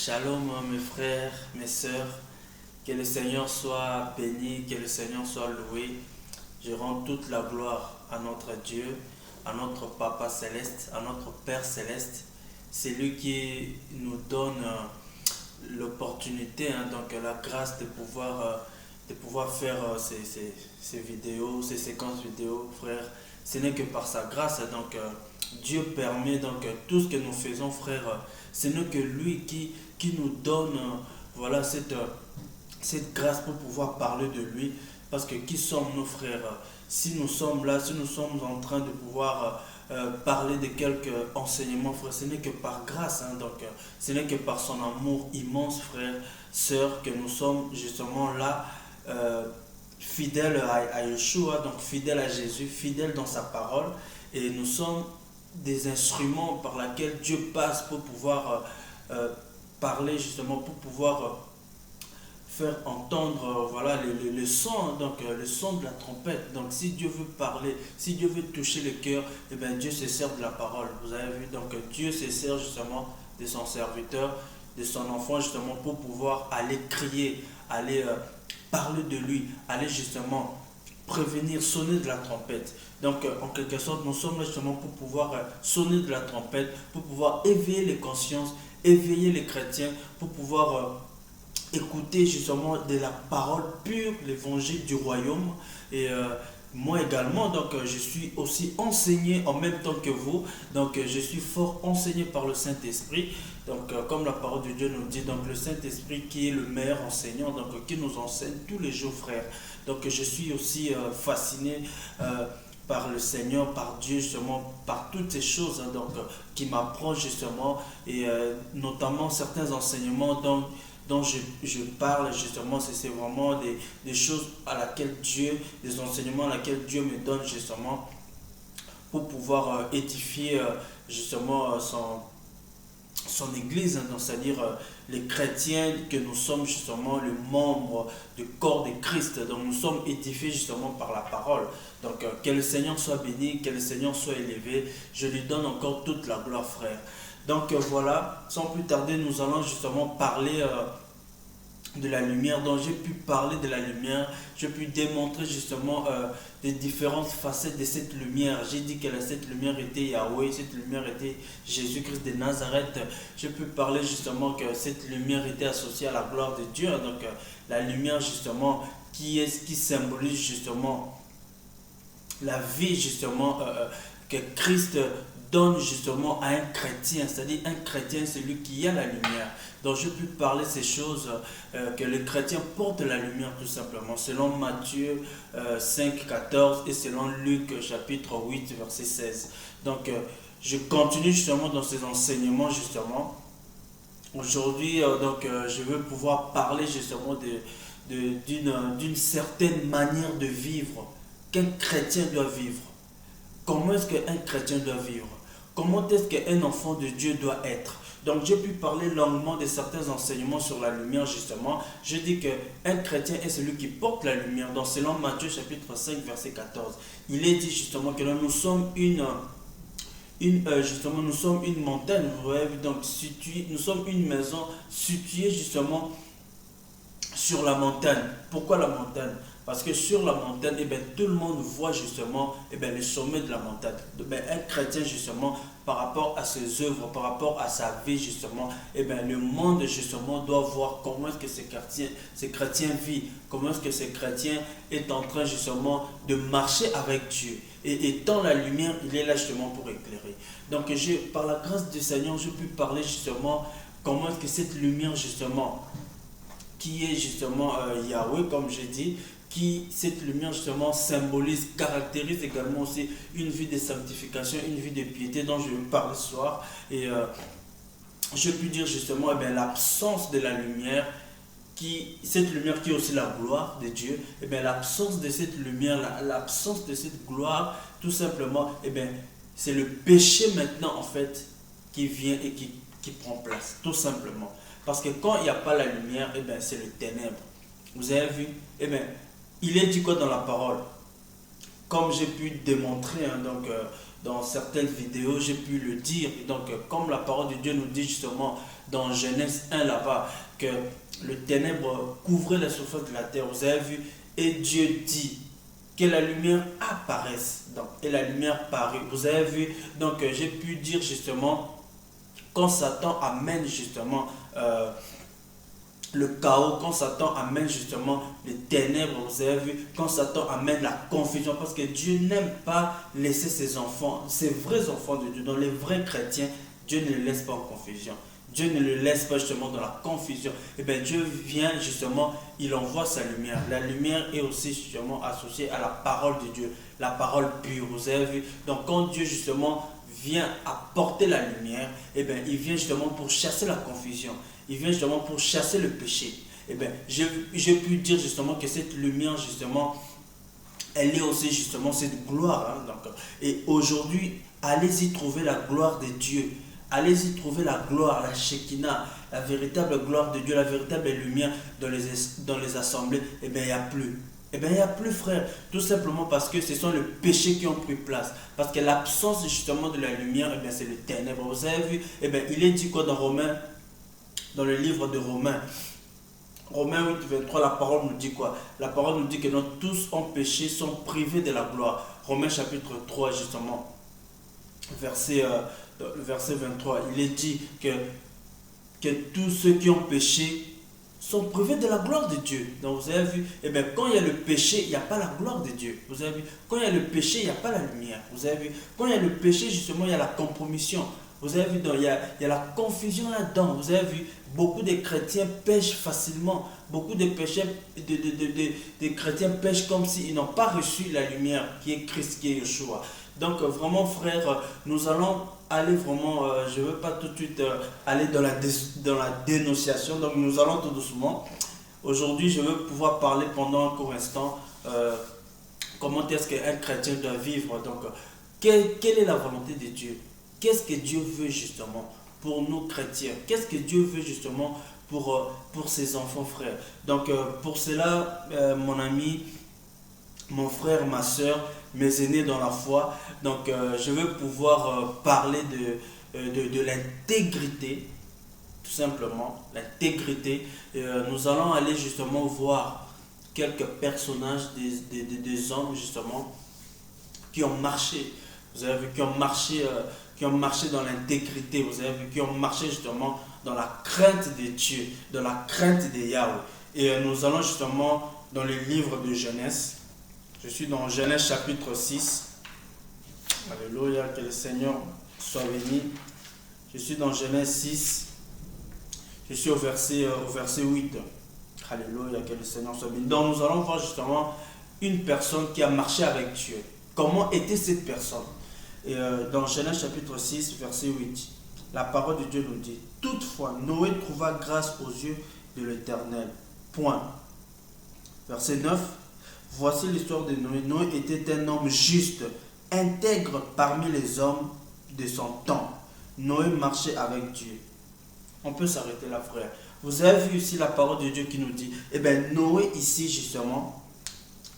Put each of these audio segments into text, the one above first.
Shalom mes frères, mes sœurs, que le Seigneur soit béni, que le Seigneur soit loué. Je rends toute la gloire à notre Dieu, à notre Papa Céleste, à notre Père Céleste. C'est lui qui nous donne l'opportunité, donc la grâce de pouvoir faire ces vidéos, ces séquences vidéo, frère. Ce n'est que par sa grâce, Dieu permet tout ce que nous faisons, frère. Ce n'est que lui qui nous donne voilà, cette grâce pour pouvoir parler de lui. Parce que qui sommes nos frères? Si nous sommes là, si nous sommes en train de pouvoir parler de quelques enseignements, frère, ce n'est que par grâce, ce n'est que par son amour immense, frère, sœur, que nous sommes justement là, fidèles à Yeshua, donc fidèles à Jésus, fidèles dans sa parole, et nous sommes des instruments par lesquels Dieu passe pour pouvoir parler, justement, pour pouvoir faire entendre voilà, le son, le son de la trompette. Donc si Dieu veut parler, si Dieu veut toucher le cœur, eh bien Dieu se sert de la parole. Vous avez vu, donc Dieu se sert justement de son serviteur, de son enfant, justement, pour pouvoir aller crier, aller parler de lui, aller justement prévenir, sonner de la trompette. Donc, en quelque sorte, nous sommes là justement pour pouvoir sonner de la trompette, pour pouvoir éveiller les consciences, éveiller les chrétiens, pour pouvoir écouter justement de la parole pure, l'évangile du royaume. Et moi également, je suis aussi enseigné en même temps que vous. Donc, je suis fort enseigné par le Saint-Esprit. Donc, comme la parole de Dieu nous dit, donc le Saint-Esprit qui est le meilleur enseignant, donc qui nous enseigne tous les jours, frère. Donc, je suis aussi fasciné par le Seigneur, par Dieu, justement, par toutes ces choses qui m'approchent justement, et notamment certains enseignements dont je parle justement, c'est vraiment des choses à laquelle Dieu, des enseignements à laquelle Dieu me donne justement pour pouvoir édifier justement son église, c'est-à-dire les chrétiens que nous sommes justement le membre du corps de Christ. Donc nous sommes édifiés justement par la parole. Donc que le Seigneur soit béni, que le Seigneur soit élevé. Je lui donne encore toute la gloire, frère. Donc voilà, sans plus tarder, nous allons justement parler de la lumière. Donc j'ai pu parler de la lumière, j'ai pu démontrer justement les différentes facettes de cette lumière. J'ai dit que cette lumière était Yahweh, cette lumière était Jésus-Christ de Nazareth. J'ai pu parler justement que cette lumière était associée à la gloire de Dieu. Donc la lumière justement qui symbolise justement la vie justement que Christ donne justement à un chrétien, c'est-à-dire un chrétien, c'est lui qui a la lumière. Donc je peux parler ces choses que les chrétiens portent la lumière tout simplement, selon Matthieu 5, 14 et selon Luc chapitre 8, verset 16. Donc je continue justement dans ces enseignements justement. Aujourd'hui, je veux pouvoir parler justement d'une certaine manière de vivre qu'un chrétien doit vivre. Comment est-ce qu'un chrétien doit vivre? Comment est-ce qu'un enfant de Dieu doit être? Donc j'ai pu parler longuement de certains enseignements sur la lumière justement. Je dis qu'un chrétien est celui qui porte la lumière. Donc selon Matthieu chapitre 5 verset 14, il est dit justement que nous sommes nous sommes une montagne, vous voyez, donc nous sommes une maison située justement sur la montagne. Pourquoi la montagne? Parce que sur la montagne, tout le monde voit justement le sommet de la montagne. Un chrétien justement, par rapport à ses œuvres, par rapport à sa vie justement, le monde justement doit voir comment est-ce que ces chrétiens vivent, comment est-ce que ces chrétiens est en train justement de marcher avec Dieu. Et étant la lumière, il est là justement pour éclairer. Donc par la grâce du Seigneur, je peux parler justement comment est-ce que cette lumière justement, qui est justement Yahweh, comme j'ai dit, cette lumière justement symbolise, caractérise également aussi une vie de sanctification, une vie de piété dont je vais parler ce soir. Et je peux dire justement l'absence de la lumière, cette lumière qui est aussi la gloire de Dieu, l'absence de cette lumière, l'absence de cette gloire, tout simplement, c'est le péché maintenant en fait qui vient et qui prend place, tout simplement. Parce que quand il n'y a pas la lumière, c'est le ténèbre. Vous avez vu? Il est dit quoi dans la parole? Comme j'ai pu démontrer dans certaines vidéos, j'ai pu le dire. Et donc, comme la parole de Dieu nous dit justement dans Genèse 1 là-bas, que le ténèbre couvrait la surface de la terre, vous avez vu, et Dieu dit que la lumière apparaisse. Donc, et la lumière parut. Vous avez vu, donc j'ai pu dire justement, quand Satan amène justement le chaos, quand Satan amène justement les ténèbres, vous avez vu, quand Satan amène la confusion, parce que Dieu n'aime pas laisser ses enfants, ses vrais enfants de Dieu, dans les vrais chrétiens, Dieu ne les laisse pas en confusion. Dieu ne le laisse pas justement dans la confusion. Et bien Dieu vient justement, il envoie sa lumière. La lumière est aussi justement associée à la parole de Dieu, la parole pure, vous avez vu. Donc quand Dieu justement vient apporter la lumière, et bien il vient justement pour chasser la confusion. Il vient justement pour chasser le péché. Et bien j'ai pu dire justement que cette lumière justement, elle est aussi justement cette gloire. Hein, donc, et aujourd'hui, allez-y trouver la gloire de Dieu. Allez-y trouver la gloire, la Shekinah, la véritable gloire de Dieu, la véritable lumière dans les assemblées. Eh bien, il n'y a plus. Eh bien, il n'y a plus, frère. Tout simplement parce que ce sont les péchés qui ont pris place. Parce que l'absence justement de la lumière, eh bien, c'est le ténèbre. Vous avez vu, eh bien, il est dit quoi dans Romains, dans le livre de Romains, Romains 8, 23, la parole nous dit quoi? La parole nous dit que nous tous ont péché, sont privés de la gloire. Romains chapitre 3, justement, verset 23, il est dit que tous ceux qui ont péché sont privés de la gloire de Dieu. Donc vous avez vu, eh bien, quand il y a le péché, il n'y a pas la gloire de Dieu. Vous avez vu, quand il y a le péché, il n'y a pas la lumière. Vous avez vu, quand il y a le péché, justement, il y a la compromission. Vous avez vu, donc, il y a la confusion là-dedans. Vous avez vu, beaucoup de chrétiens pêchent facilement. Beaucoup de chrétiens pêchent comme s'ils n'ont pas reçu la lumière qui est Christ, qui est Yeshua. Donc vraiment, frère, nous allons aller vraiment, je ne veux pas tout de suite aller dans la dénonciation, donc nous allons tout doucement. Aujourd'hui, je veux pouvoir parler pendant un court instant comment est-ce qu'un chrétien doit vivre. Donc, quelle est la volonté de Dieu? Qu'est-ce que Dieu veut justement pour nous chrétiens? Qu'est-ce que Dieu veut justement pour ses enfants, frères? Donc, pour cela, mon ami, mon frère, ma soeur, mes aînés dans la foi, donc je veux pouvoir parler de l'intégrité, tout simplement, l'intégrité. Nous allons aller justement voir quelques personnages, des hommes justement, qui ont marché, vous avez vu, qui ont marché dans l'intégrité, vous avez vu, qui ont marché justement dans la crainte de Dieu, dans la crainte de Yahweh. Et nous allons justement dans le livre de Genèse. Je suis dans Genèse chapitre 6. Alléluia, que le Seigneur soit béni. Je suis dans Genèse 6. Je suis au verset 8. Alléluia, que le Seigneur soit béni. Donc nous allons voir justement une personne qui a marché avec Dieu. Comment était cette personne? Et dans Genèse chapitre 6, verset 8, la parole de Dieu nous dit: toutefois, Noé trouva grâce aux yeux de l'Éternel. Point. Verset 9. Voici l'histoire de Noé. Noé était un homme juste, intègre parmi les hommes de son temps. Noé marchait avec Dieu. On peut s'arrêter là, frère. Vous avez vu ici la parole de Dieu qui nous dit, eh bien, Noé ici justement,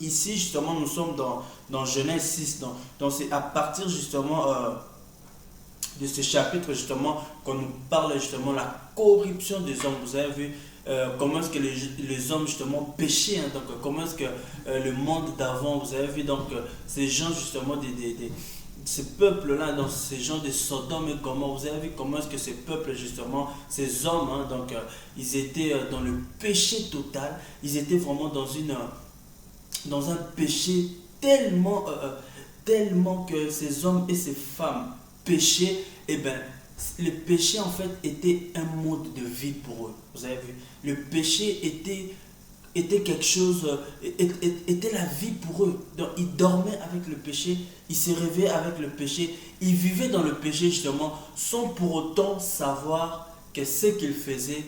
nous sommes dans Genèse 6. Donc c'est à partir justement de ce chapitre justement qu'on nous parle justement de la corruption des hommes. Vous avez vu comment est-ce que les hommes justement péchaient, hein, donc comment est-ce que le monde d'avant, vous avez vu, donc ces gens justement ces peuples là, donc ces gens de Sodome et Gomorrhe, vous avez vu comment est-ce que ces peuples justement, ces hommes, hein, donc ils étaient dans le péché total, ils étaient vraiment dans un péché tellement que ces hommes et ces femmes péchaient. Et bien le péché en fait était un mode de vie pour eux. Vous avez vu, le péché était quelque chose, était la vie pour eux. Donc ils dormaient avec le péché, ils se réveillaient avec le péché, ils vivaient dans le péché justement sans pour autant savoir que ce qu'ils faisaient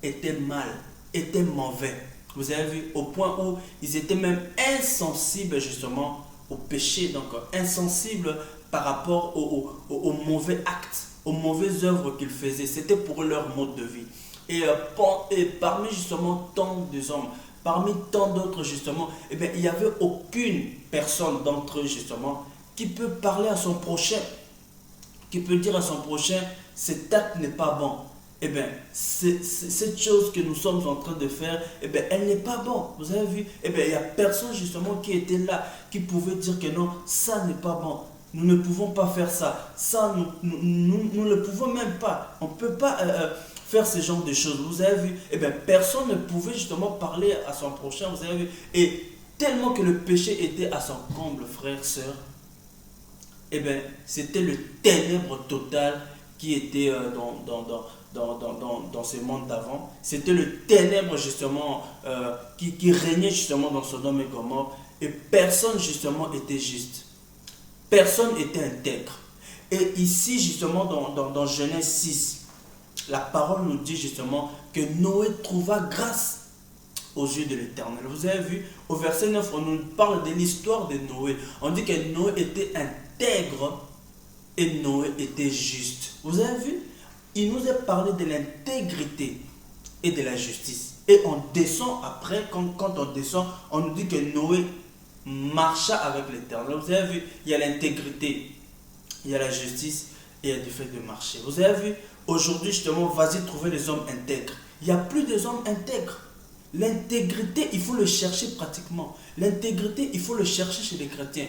était mal, était mauvais. Vous avez vu, au point où ils étaient même insensibles justement au péché, donc insensibles par rapport aux mauvais actes, aux mauvaises œuvres qu'ils faisaient. C'était pour eux leur mode de vie. Et parmi justement tant de hommes, parmi tant d'autres justement, eh bien, il n'y avait aucune personne d'entre eux justement qui peut parler à son prochain, qui peut dire à son prochain, cet acte n'est pas bon. Eh bien, cette chose que nous sommes en train de faire, eh bien, elle n'est pas bon. Vous avez vu? Eh bien, il n'y a personne justement qui était là, qui pouvait dire que non, ça n'est pas bon. Nous ne pouvons pas faire ça. Ça, nous ne le pouvons même pas. On ne peut pas faire ce genre de choses. Vous avez vu? Eh bien, personne ne pouvait justement parler à son prochain. Vous avez vu? Et tellement que le péché était à son comble, frères, sœurs, eh bien, c'était le ténèbre total qui était dans ce monde d'avant. C'était le ténèbre justement qui régnait justement dans Sodome et Gomorrhe. Et personne justement était juste. Personne était intègre. Et ici justement dans Genèse 6, la parole nous dit justement que Noé trouva grâce aux yeux de l'Éternel. Vous avez vu, au verset 9, on nous parle de l'histoire de Noé. On dit que Noé était intègre et Noé était juste. Vous avez vu? Il nous a parlé de l'intégrité et de la justice. Et on descend après, quand on descend, on nous dit que Noé marcha avec l'Éternel. Vous avez vu, il y a l'intégrité, il y a la justice et il y a du fait de marcher. Vous avez vu, aujourd'hui justement, vas-y trouver les hommes intègres. Il n'y a plus des hommes intègres. L'intégrité, il faut le chercher pratiquement. L'intégrité, il faut le chercher chez les chrétiens.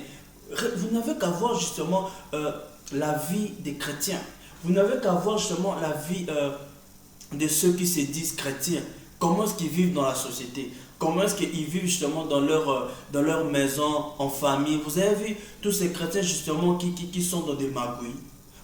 Vous n'avez qu'à voir justement la vie des chrétiens. Vous n'avez qu'à voir justement la vie de ceux qui se disent chrétiens. Comment est-ce qu'ils vivent dans la société? Comment est-ce qu'ils vivent justement dans leur maison, en famille? Vous avez vu tous ces chrétiens justement qui sont dans des magouilles.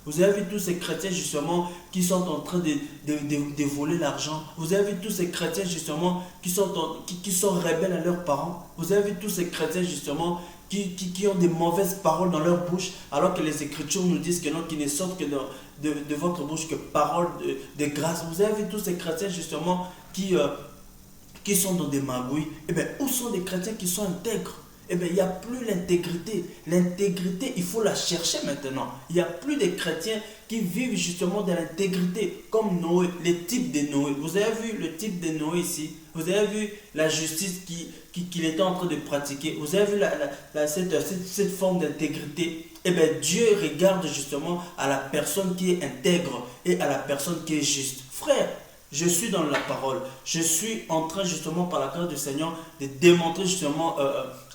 Vous avez vu tous ces chrétiens justement qui sont en train de voler l'argent. Vous avez vu tous ces chrétiens justement qui sont rebelles à leurs parents. Vous avez vu tous ces chrétiens justement qui ont des mauvaises paroles dans leur bouche, alors que les Écritures nous disent que non, qui ne sortent que de votre bouche que paroles de grâce. Vous avez vu tous ces chrétiens justement qui sont dans des magouilles. Eh bien, où sont les chrétiens qui sont intègres? Eh bien, il n'y a plus l'intégrité. L'intégrité, il faut la chercher maintenant. Il n'y a plus de chrétiens qui vivent justement dans l'intégrité, comme Noé, les types de Noé. Vous avez vu le type de Noé ici? Vous avez vu la justice qu'il était en train de pratiquer? Vous avez vu cette forme d'intégrité? Eh bien, Dieu regarde justement à la personne qui est intègre et à la personne qui est juste. Frère, je suis dans la parole. Je suis en train justement par la grâce du Seigneur de démontrer justement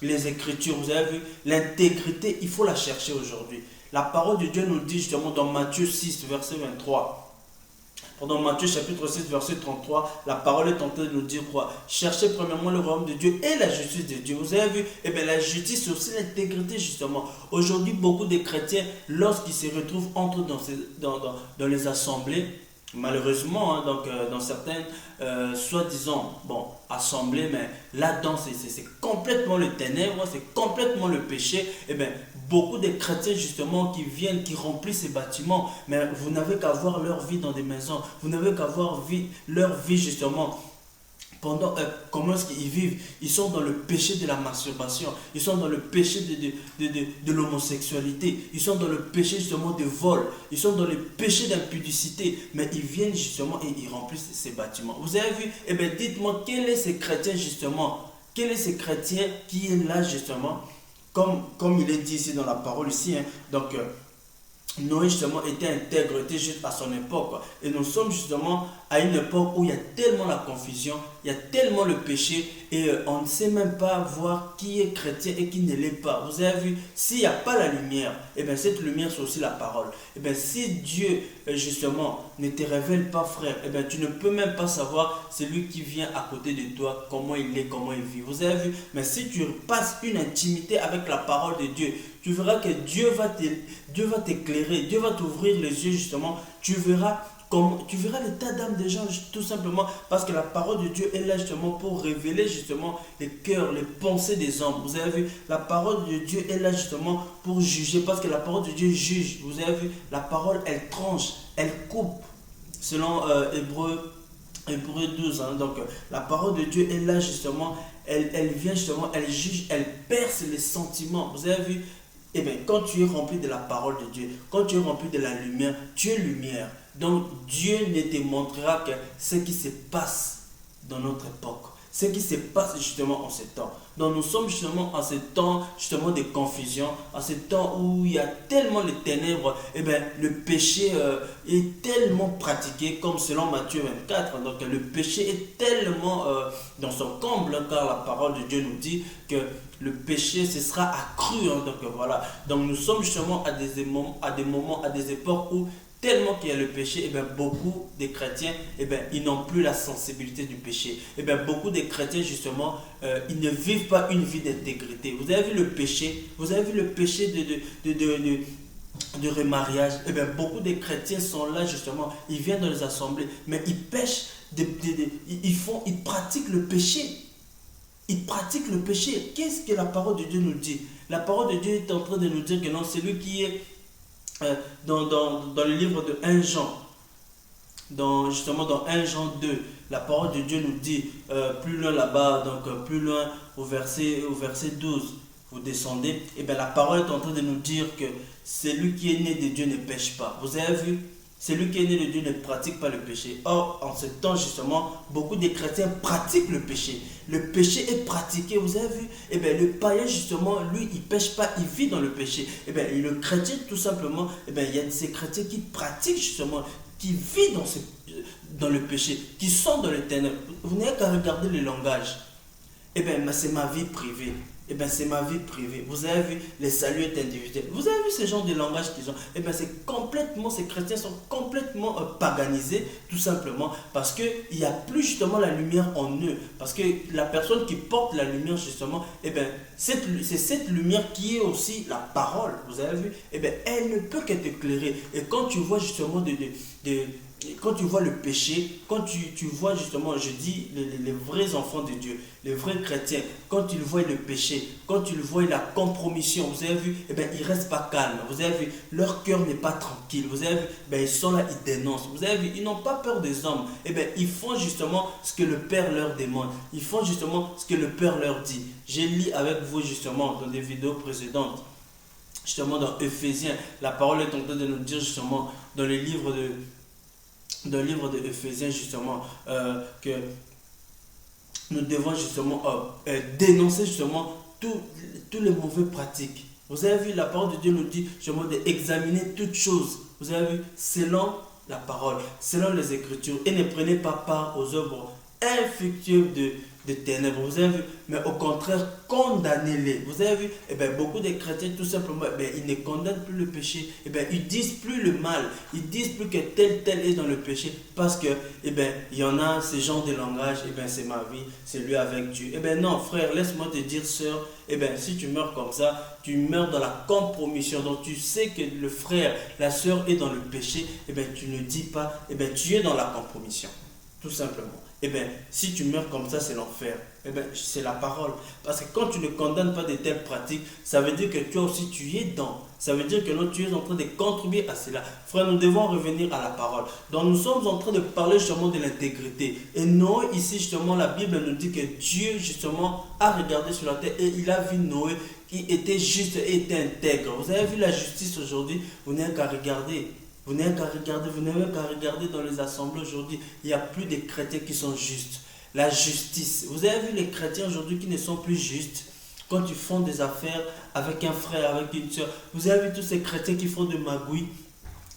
les Écritures. Vous avez vu, l'intégrité, il faut la chercher aujourd'hui. La parole de Dieu nous dit justement dans Matthieu 6, verset 23. Dans Matthieu chapitre 6, verset 33, la parole est en train de nous dire quoi? Cherchez premièrement le royaume de Dieu et la justice de Dieu. Vous avez vu? Eh bien, la justice, c'est aussi l'intégrité justement. Aujourd'hui, beaucoup de chrétiens, lorsqu'ils se retrouvent entre dans les assemblées, malheureusement, hein, dans certaines soi-disant assemblées, mais là-dedans c'est complètement le ténèbre, c'est complètement le péché. Et bien, beaucoup de chrétiens justement qui viennent, qui remplissent ces bâtiments, mais vous n'avez qu'à voir leur vie dans des maisons, vous n'avez qu'à voir leur vie justement. Comment est-ce qu'ils vivent? Ils sont dans le péché de la masturbation, ils sont dans le péché de l'homosexualité, ils sont dans le péché justement de vol, ils sont dans le péché d'impudicité, mais ils viennent justement et ils remplissent ces bâtiments. Vous avez vu? Eh bien, dites-moi, quel est ce chrétien justement? Quel est ce chrétien qui est là justement? Comme il est dit ici dans la parole ici, hein, donc Noé justement était intègre, était juste à son époque, quoi. Et nous sommes justement à une époque où il y a tellement la confusion, il y a tellement le péché et on ne sait même pas voir qui est chrétien et qui ne l'est pas. Vous avez vu, s'il n'y a pas la lumière, et bien cette lumière c'est aussi la parole. Et bien si Dieu justement ne te révèle pas, frère, et bien tu ne peux même pas savoir celui qui vient à côté de toi, comment il est, comment il vit. Vous avez vu, mais si tu passes une intimité avec la parole de Dieu, tu verras que Dieu va t'éclairer, Dieu va t'ouvrir les yeux justement, tu verras l'état d'âme des gens tout simplement parce que la parole de Dieu est là justement pour révéler justement les cœurs, les pensées des hommes. Vous avez vu, la parole de Dieu est là justement pour juger parce que la parole de Dieu juge. Vous avez vu, la parole elle tranche, elle coupe selon Hébreu 12. Hein. Donc la parole de Dieu est là justement, elle vient justement, elle juge, elle perce les sentiments. Vous avez vu, eh bien, quand tu es rempli de la parole de Dieu, quand tu es rempli de la lumière, tu es lumière. Donc Dieu ne te montrera que ce qui se passe dans notre époque. ce qui se passe justement en ces temps. Donc nous sommes justement en ces temps justement de confusion, en ces temps où il y a tellement de ténèbres, et bien le péché est tellement pratiqué comme selon Matthieu 24. Donc le péché est tellement dans son comble, car la parole de Dieu nous dit que le péché ce sera accru. Donc voilà. Donc nous sommes justement à des moments, à des époques où tellement qu'il y a le péché, et bien beaucoup de chrétiens, et bien ils n'ont plus la sensibilité du péché. Et bien beaucoup de chrétiens justement, ils ne vivent pas une vie d'intégrité. Vous avez vu le péché, vous avez vu le péché de remariage. Et bien beaucoup de chrétiens sont là justement, ils viennent dans les assemblées, mais ils pêchent, ils pratiquent le péché. Ils pratiquent le péché. Qu'est-ce que la parole de Dieu nous dit? La parole de Dieu est en train de nous dire que non, celui qui est dans le livre de 1 Jean, justement dans 1 Jean 2, la parole de Dieu nous dit, plus loin là-bas, donc plus loin au verset 12, vous descendez, et bien la parole est en train de nous dire que celui qui est né de Dieu ne pêche pas. Vous avez vu? Celui qui est né de Dieu ne pratique pas le péché. Or, en ce temps, justement, beaucoup de chrétiens pratiquent le péché. Le péché est pratiqué, vous avez vu? Eh bien, le païen, justement, lui, il ne pêche pas, il vit dans le péché. Eh bien, le chrétien, tout simplement, eh bien, il y a ces chrétiens qui pratiquent, justement, qui vivent dans le péché, qui sont dans les ténèbres. Vous n'avez qu'à regarder le langage. Eh bien, c'est ma vie privée. Eh bien, c'est ma vie privée. Vous avez vu, les saluts est individuel. Vous avez vu ce genre de langage qu'ils ont? Eh bien, c'est complètement, ces chrétiens sont complètement paganisés, tout simplement, parce qu'il n'y a plus justement la lumière en eux. Parce que la personne qui porte la lumière, justement, eh bien, c'est cette lumière qui est aussi la parole. Vous avez vu? Eh bien, elle ne peut qu'être Et quand tu vois justement quand tu vois le péché, quand tu vois justement, je dis, les vrais enfants de Dieu, les vrais chrétiens, quand ils voient le péché, quand ils voient la compromission, vous avez vu, eh bien, ils ne restent pas calmes. Vous avez vu, leur cœur n'est pas tranquille. Vous avez vu, ils sont là, ils dénoncent. Vous avez vu, ils n'ont pas peur des hommes. Eh bien, ils font justement ce que le Père leur demande. Ils font justement ce que le Père leur dit. J'ai lu avec vous justement dans des vidéos précédentes, justement dans Éphésiens, la parole est en train de nous dire justement dans le livre de Éphésiens justement que nous devons justement dénoncer justement tous les mauvais pratiques. Vous avez vu, la parole de Dieu nous dit justement d'examiner toutes choses. Vous avez vu, selon la parole, selon les Écritures, et ne prenez pas part aux œuvres infructueuses de ténèbres. Vous avez vu, mais au contraire, condamnez-les. Vous avez vu, beaucoup de chrétiens, tout simplement, ils ne condamnent plus le péché. Ils disent plus le mal. Ils disent plus que tel est dans le péché. Parce que, il y en a ce genre de langage, c'est ma vie, c'est lui avec Dieu. Non, frère, laisse-moi te dire, sœur, si tu meurs comme ça, tu meurs dans la compromission. Donc, tu sais que le frère, la sœur est dans le péché, tu ne dis pas, tu es dans la compromission. Tout simplement. Si tu meurs comme ça, c'est l'enfer. C'est la parole. Parce que quand tu ne condamnes pas de telles pratiques, ça veut dire que toi aussi tu es dans. Ça veut dire que non, tu es en train de contribuer à cela. Frère, nous devons revenir à la parole. Donc nous sommes en train de parler justement de l'intégrité. Et Noé, ici justement, la Bible nous dit que Dieu justement a regardé sur la terre et il a vu Noé qui était juste et était intègre. Vous avez vu la justice aujourd'hui? Vous n'avez qu'à regarder. Vous n'avez qu'à regarder dans les assemblées aujourd'hui. Il n'y a plus de chrétiens qui sont justes. La justice. Vous avez vu les chrétiens aujourd'hui qui ne sont plus justes. Quand ils font des affaires avec un frère, avec une soeur. Vous avez vu tous ces chrétiens qui font de magouilles.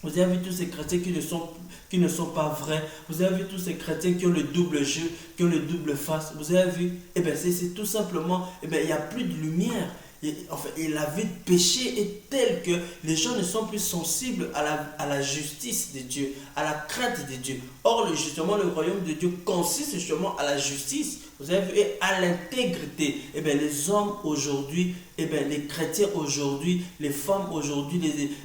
Vous avez vu tous ces chrétiens qui ne sont pas vrais. Vous avez vu tous ces chrétiens qui ont le double jeu, qui ont le double face. Vous avez vu? C'est tout simplement, il n'y a plus de lumière. Et la vie de péché est telle que les gens ne sont plus sensibles à la justice de Dieu, à la crainte de Dieu. Or, justement, le royaume de Dieu consiste justement à la justice, vous avez vu, et à l'intégrité. Les hommes aujourd'hui, les chrétiens aujourd'hui, les femmes aujourd'hui,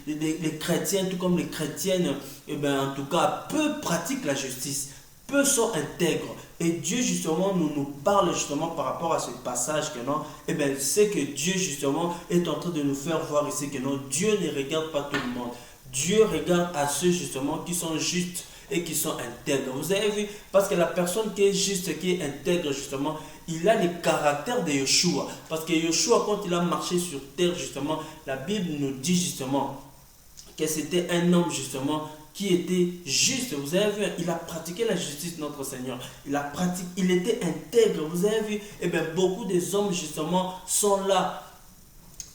les chrétiens, tout comme les chrétiennes, en tout cas, peu pratiquent la justice. Peu sont intègres. Et Dieu justement nous parle justement par rapport à ce passage que non, c'est que Dieu justement est en train de nous faire voir ici que non, Dieu ne regarde pas tout le monde. Dieu regarde à ceux justement qui sont justes et qui sont intègres. Vous avez vu, parce que la personne qui est juste, qui est intègre justement, il a le caractère de Yeshua. Parce que Yeshua, quand il a marché sur terre justement, la Bible nous dit justement que c'était un homme justement qui était juste. Vous avez vu, il a pratiqué la justice, notre Seigneur. Il était intègre. Vous avez vu, eh bien, beaucoup des hommes, justement, sont là.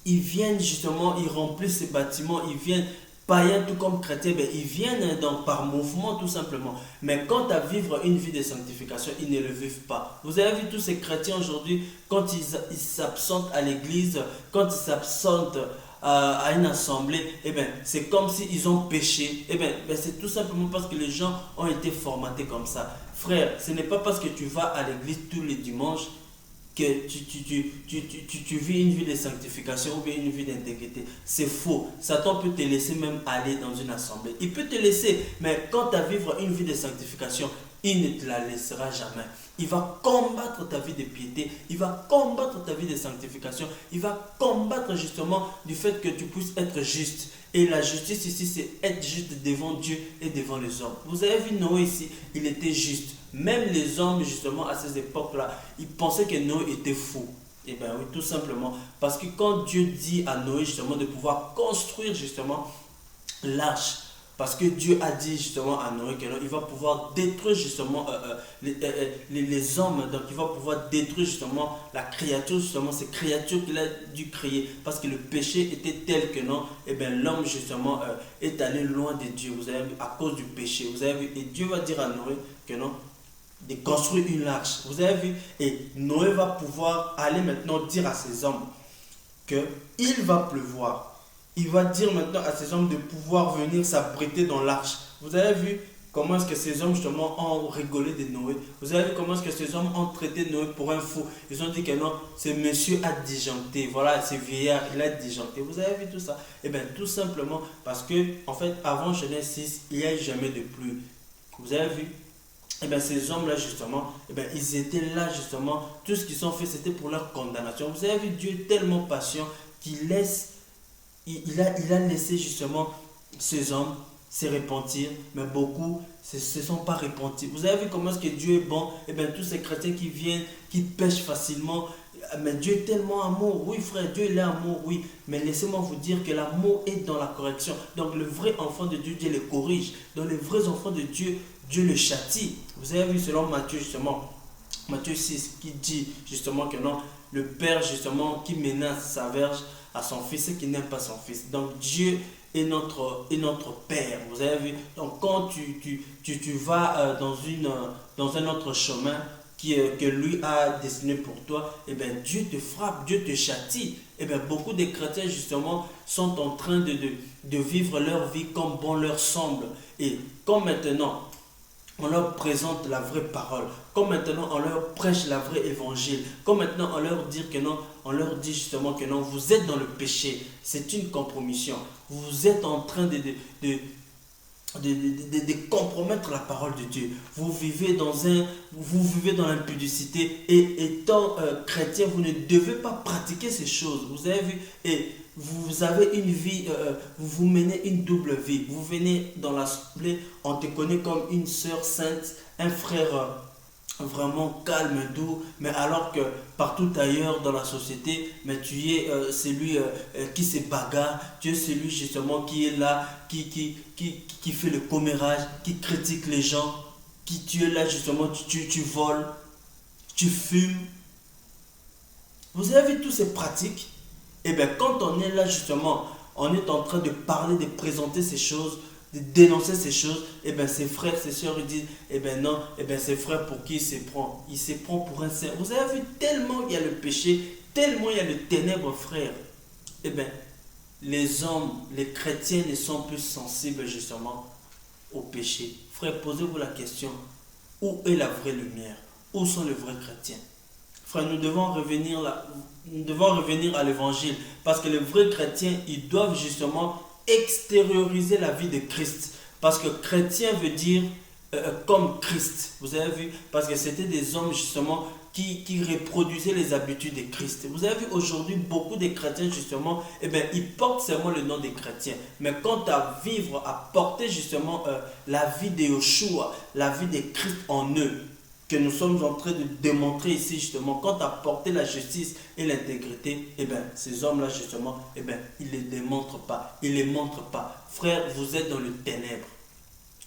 Ils viennent, justement, ils remplissent ces bâtiments, ils viennent païens tout comme chrétiens, ben, ils viennent donc par mouvement tout simplement. Mais quant à vivre une vie de sanctification, ils ne le vivent pas. Vous avez vu tous ces chrétiens aujourd'hui, quand ils s'absentent à l'église, quand ils s'absentent à une assemblée, eh ben, c'est comme s'ils ont péché. Eh ben, c'est tout simplement parce que les gens ont été formatés comme ça. Frère, ce n'est pas parce que tu vas à l'église tous les dimanches que tu vis une vie de sanctification ou bien une vie d'intégrité. C'est faux. Satan peut te laisser même aller dans une assemblée. Il peut te laisser, mais quant à vivre une vie de sanctification, il ne te la laissera jamais. Il va combattre ta vie de piété, il va combattre ta vie de sanctification, il va combattre justement du fait que tu puisses être juste. Et la justice ici, c'est être juste devant Dieu et devant les hommes. Vous avez vu Noé ici, il était juste. Même les hommes, justement, à ces époques-là, ils pensaient que Noé était fou. Eh bien oui, tout simplement. Parce que quand Dieu dit à Noé, justement, de pouvoir construire, justement, l'arche, parce que Dieu a dit justement à Noé qu'il va pouvoir détruire justement les hommes, donc il va pouvoir détruire justement la créature, justement ces créatures qu'il a dû créer, parce que le péché était tel que non, et bien l'homme justement est allé loin de Dieu, vous avez vu, à cause du péché, vous avez vu, et Dieu va dire à Noé que non, de construire une arche, vous avez vu, et Noé va pouvoir aller maintenant dire à ses hommes que il va pleuvoir. Il va dire maintenant à ces hommes de pouvoir venir s'abriter dans l'arche. Vous avez vu comment est-ce que ces hommes justement ont rigolé de Noé. Vous avez vu comment est-ce que ces hommes ont traité Noé pour un fou. Ils ont dit que non, ce monsieur a disjoncté. Voilà, ce vieillard, il a disjoncté. Vous avez vu tout ça? Eh bien, tout simplement parce que, en fait, avant Genèse 6, il n'y a eu jamais de pluie. Vous avez vu? Eh bien, ces hommes-là, justement, eh bien, ils étaient là, justement. Tout ce qu'ils ont fait, c'était pour leur condamnation. Vous avez vu, Dieu est tellement patient qu'il laisse. Il a laissé justement ces hommes se repentir, mais beaucoup ne se sont pas repentis. Vous avez vu comment est-ce que Dieu est bon? Et bien tous ces chrétiens qui viennent, qui pêchent facilement, mais Dieu est tellement amour. Oui frère, Dieu il est amour, oui. Mais laissez-moi vous dire que l'amour est dans la correction. Donc le vrai enfant de Dieu, Dieu le corrige. Donc les vrais enfants de Dieu, Dieu le châtie. Vous avez vu selon Matthieu justement, Matthieu 6 qui dit justement que non, le père justement qui menace sa verge à son fils et qui n'aime pas son fils. Donc Dieu est notre Père. Vous avez vu? Donc quand tu vas dans un autre chemin que lui a destiné pour toi, et bien Dieu te frappe, Dieu te châtie. Et bien beaucoup de chrétiens justement sont en train de vivre leur vie comme bon leur semble. Et comme maintenant, on leur présente la vraie parole, comme maintenant on leur prêche la vraie évangile, comme maintenant on leur dit que non, on leur dit justement que non, vous êtes dans le péché, c'est une compromission, vous êtes en train de compromettre la parole de Dieu. Vous vivez dans l'impudicité et étant chrétien, vous ne devez pas pratiquer ces choses. Vous avez vu, et vous avez une vie, vous menez une double vie. Vous venez dans l'assemblée, on te connaît comme une sœur sainte, un frère vraiment calme, doux, mais alors que partout ailleurs dans la société, mais tu es celui qui se bagarre, tu es celui justement qui est là, qui fait le commérage, qui critique les gens, tu es là justement, tu voles, tu fumes. Vous avez vu toutes ces pratiques? Et bien quand on est là justement, on est en train de parler, de présenter ces choses, de dénoncer ces choses, et bien ses frères, ses soeurs, ils disent, et bien non, et bien ses frères pour qui il se prend? Il se prend pour un saint. Vous avez vu tellement il y a le péché, tellement il y a le ténèbre, frère. Et bien les hommes, les chrétiens ne sont plus sensibles justement au péché. Frère, posez-vous la question, où est la vraie lumière? Où sont les vrais chrétiens? Frère, nous devons revenir à l'évangile, parce que les vrais chrétiens, ils doivent justement extérioriser la vie de Christ, parce que chrétien veut dire comme Christ, vous avez vu, parce que c'était des hommes justement qui reproduisaient les habitudes de Christ. Vous avez vu aujourd'hui beaucoup de chrétiens justement, eh bien, ils portent seulement le nom des chrétiens, mais quant à vivre, à porter justement la vie de Yeshua, la vie de Christ en eux, que nous sommes en train de démontrer ici justement, quant à porter la justice et l'intégrité, eh bien, ces hommes-là justement, eh bien, ils ne les démontrent pas, ils ne les montrent pas. Frère, vous êtes dans le ténèbre.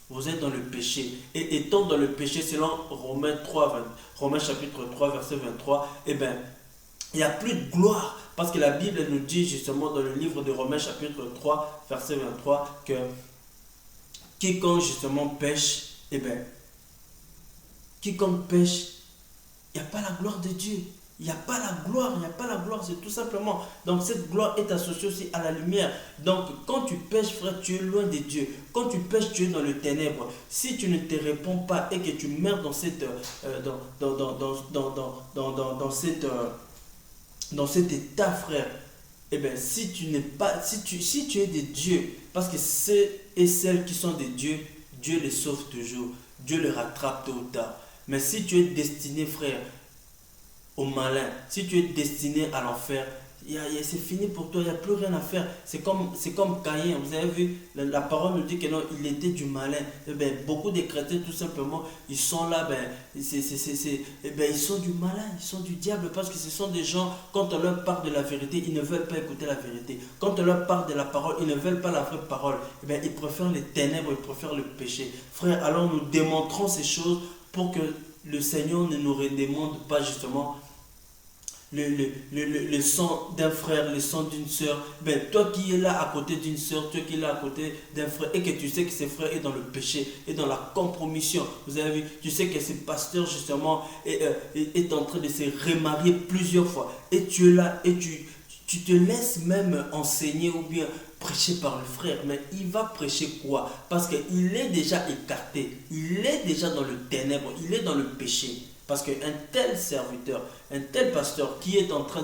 Vous êtes dans le péché. Et étant dans le péché, selon Romains chapitre 3, verset 23, eh bien, il n'y a plus de gloire. Parce que la Bible nous dit justement dans le livre de Romains chapitre 3, verset 23, que quiconque justement pêche, eh bien, quiconque pêche, il n'y a pas la gloire de Dieu. Il n'y a pas la gloire, il n'y a pas la gloire, c'est tout simplement. Donc cette gloire est associée aussi à la lumière. Donc quand tu pêches, frère, tu es loin de Dieu. Quand tu pêches, tu es dans le ténèbre. Si tu ne te réponds pas et que tu meurs dans cette, dans cet état, frère, eh bien, si tu n'es pas, si tu es de Dieu, parce que ceux et celles qui sont de Dieu, Dieu les sauve toujours. Dieu les rattrape tôt ou tard. Mais si tu es destiné, frère, au malin, si tu es destiné à l'enfer, c'est fini pour toi, il n'y a plus rien à faire. C'est comme Caïn, vous avez vu, la parole nous dit que non, il était du malin. Eh ben, beaucoup de chrétiens, tout simplement, ils sont là, ils sont du malin, ils sont du diable, parce que ce sont des gens, quand on leur parle de la vérité, ils ne veulent pas écouter la vérité. Quand on leur parle de la parole, ils ne veulent pas la vraie parole. Eh ben, ils préfèrent les ténèbres, ils préfèrent le péché. Frère, alors nous démontrons ces choses pour que le Seigneur ne nous redemande pas justement le sang d'un frère, le sang d'une soeur. Ben, toi qui es là à côté d'une soeur, toi qui es là à côté d'un frère, et que tu sais que ce frère est dans le péché, est dans la compromission. Vous avez vu, tu sais que ce pasteur justement est en train de se remarier plusieurs fois. Et tu es là et tu te laisses même enseigner ou bien prêcher par le frère. Mais il va prêcher quoi? Parce qu'il est déjà écarté, il est déjà dans le ténèbre, il est dans le péché. Parce qu'un tel serviteur, un tel pasteur qui est en train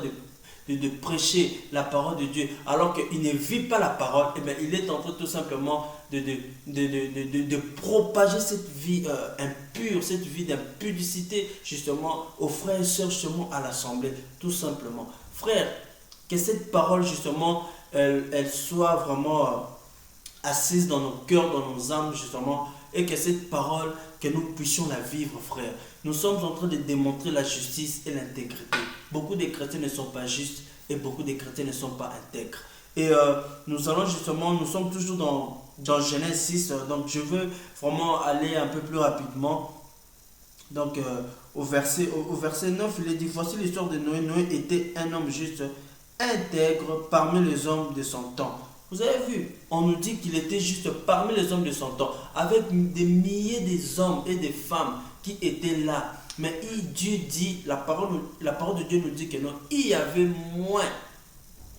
de prêcher la parole de Dieu, alors qu'il ne vit pas la parole, eh bien, il est en train tout simplement de propager cette vie impure, cette vie d'impudicité, justement, aux frères et sœurs, justement, à l'assemblée, tout simplement. Frère, que cette parole, justement, elle soit vraiment assise dans nos cœurs, dans nos âmes, justement, et que cette parole, que nous puissions la vivre, frère. Nous sommes en train de démontrer la justice et l'intégrité. Beaucoup de chrétiens ne sont pas justes et beaucoup de chrétiens ne sont pas intègres. Et nous allons justement, nous sommes toujours dans Genèse 6, donc je veux vraiment aller un peu plus rapidement. Donc au verset 9, il est dit, voici l'histoire de Noé. Noé était un homme juste, intègre parmi les hommes de son temps. Vous avez vu, on nous dit qu'il était juste parmi les hommes de son temps, avec des milliers d'hommes et des femmes qui étaient là. Mais Dieu dit, la parole de Dieu nous dit que non, il y avait moins.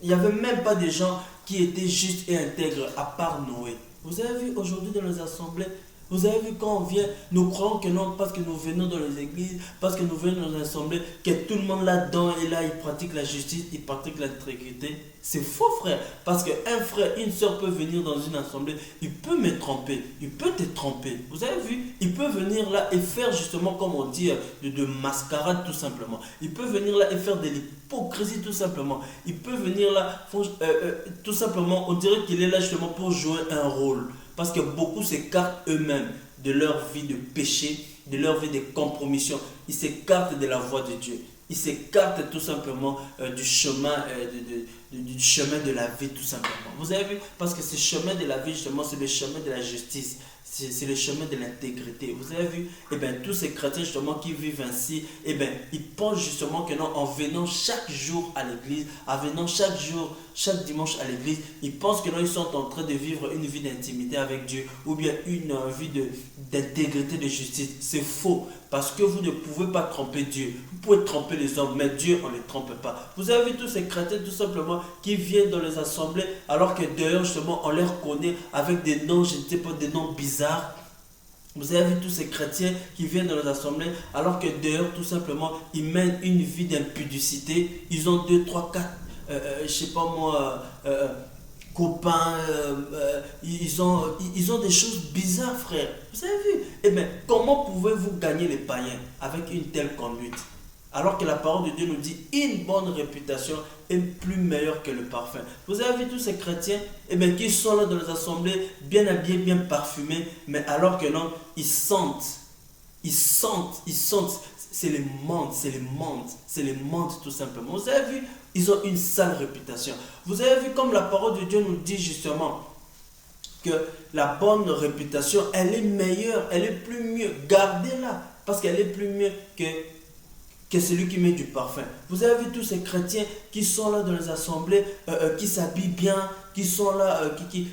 Il n'y avait même pas de gens qui étaient justes et intègres à part Noé. Vous avez vu aujourd'hui dans les assemblées, vous avez vu quand on vient, nous croyons que non, parce que nous venons dans les églises, parce que nous venons dans les assemblées, que tout le monde là-dedans et là, il pratique la justice, il pratique l'intégrité. C'est faux, frère. Parce qu'un frère, une soeur peut venir dans une assemblée, il peut me tromper, il peut te tromper. Vous avez vu, il peut venir là et faire justement, comme on dit, de mascarade tout simplement. Il peut venir là et faire de l'hypocrisie tout simplement. Il peut venir là, tout simplement, on dirait qu'il est là justement pour jouer un rôle. Parce que beaucoup s'écartent eux-mêmes de leur vie de péché, de leur vie de compromission. Ils s'écartent de la voie de Dieu. Ils s'écartent tout simplement du chemin de la vie tout simplement. Vous avez vu? Parce que ce chemin de la vie justement, c'est le chemin de la justice. C'est le chemin de l'intégrité. Vous avez vu? Eh bien, tous ces chrétiens justement qui vivent ainsi, eh bien, ils pensent justement que non, en venant chaque jour à l'église, en venant chaque jour, chaque dimanche à l'église, ils pensent que non, ils sont en train de vivre une vie d'intimité avec Dieu ou bien une vie d'intégrité, de justice. C'est faux. Parce que vous ne pouvez pas tromper Dieu. Vous pouvez tromper les hommes, mais Dieu, on ne les trompe pas. Vous avez vu tous ces chrétiens tout simplement qui viennent dans les assemblées alors que d'ailleurs justement on les reconnaît avec des noms, je ne sais pas, des noms bizarres. Vous avez vu tous ces chrétiens qui viennent dans les assemblées alors que d'ailleurs tout simplement ils mènent une vie d'impudicité. Ils ont 2, 3, 4, je ne sais pas moi, copains, ils ont des choses bizarres, frère. Vous avez vu? Eh bien, comment pouvez-vous gagner les païens avec une telle conduite? Alors que la parole de Dieu nous dit une bonne réputation est plus meilleure que le parfum. Vous avez vu tous ces chrétiens qui sont là dans les assemblées, bien habillés, bien parfumés, mais alors que non, ils sentent. C'est les mentent tout simplement. Vous avez vu, ils ont une sale réputation. Vous avez vu comme la parole de Dieu nous dit justement, que la bonne réputation, elle est meilleure, elle est plus mieux. Gardez-la, parce qu'elle est plus mieux que celui qui met du parfum. Vous avez vu tous ces chrétiens qui sont là dans les assemblées, qui s'habillent bien, qui sont là, qui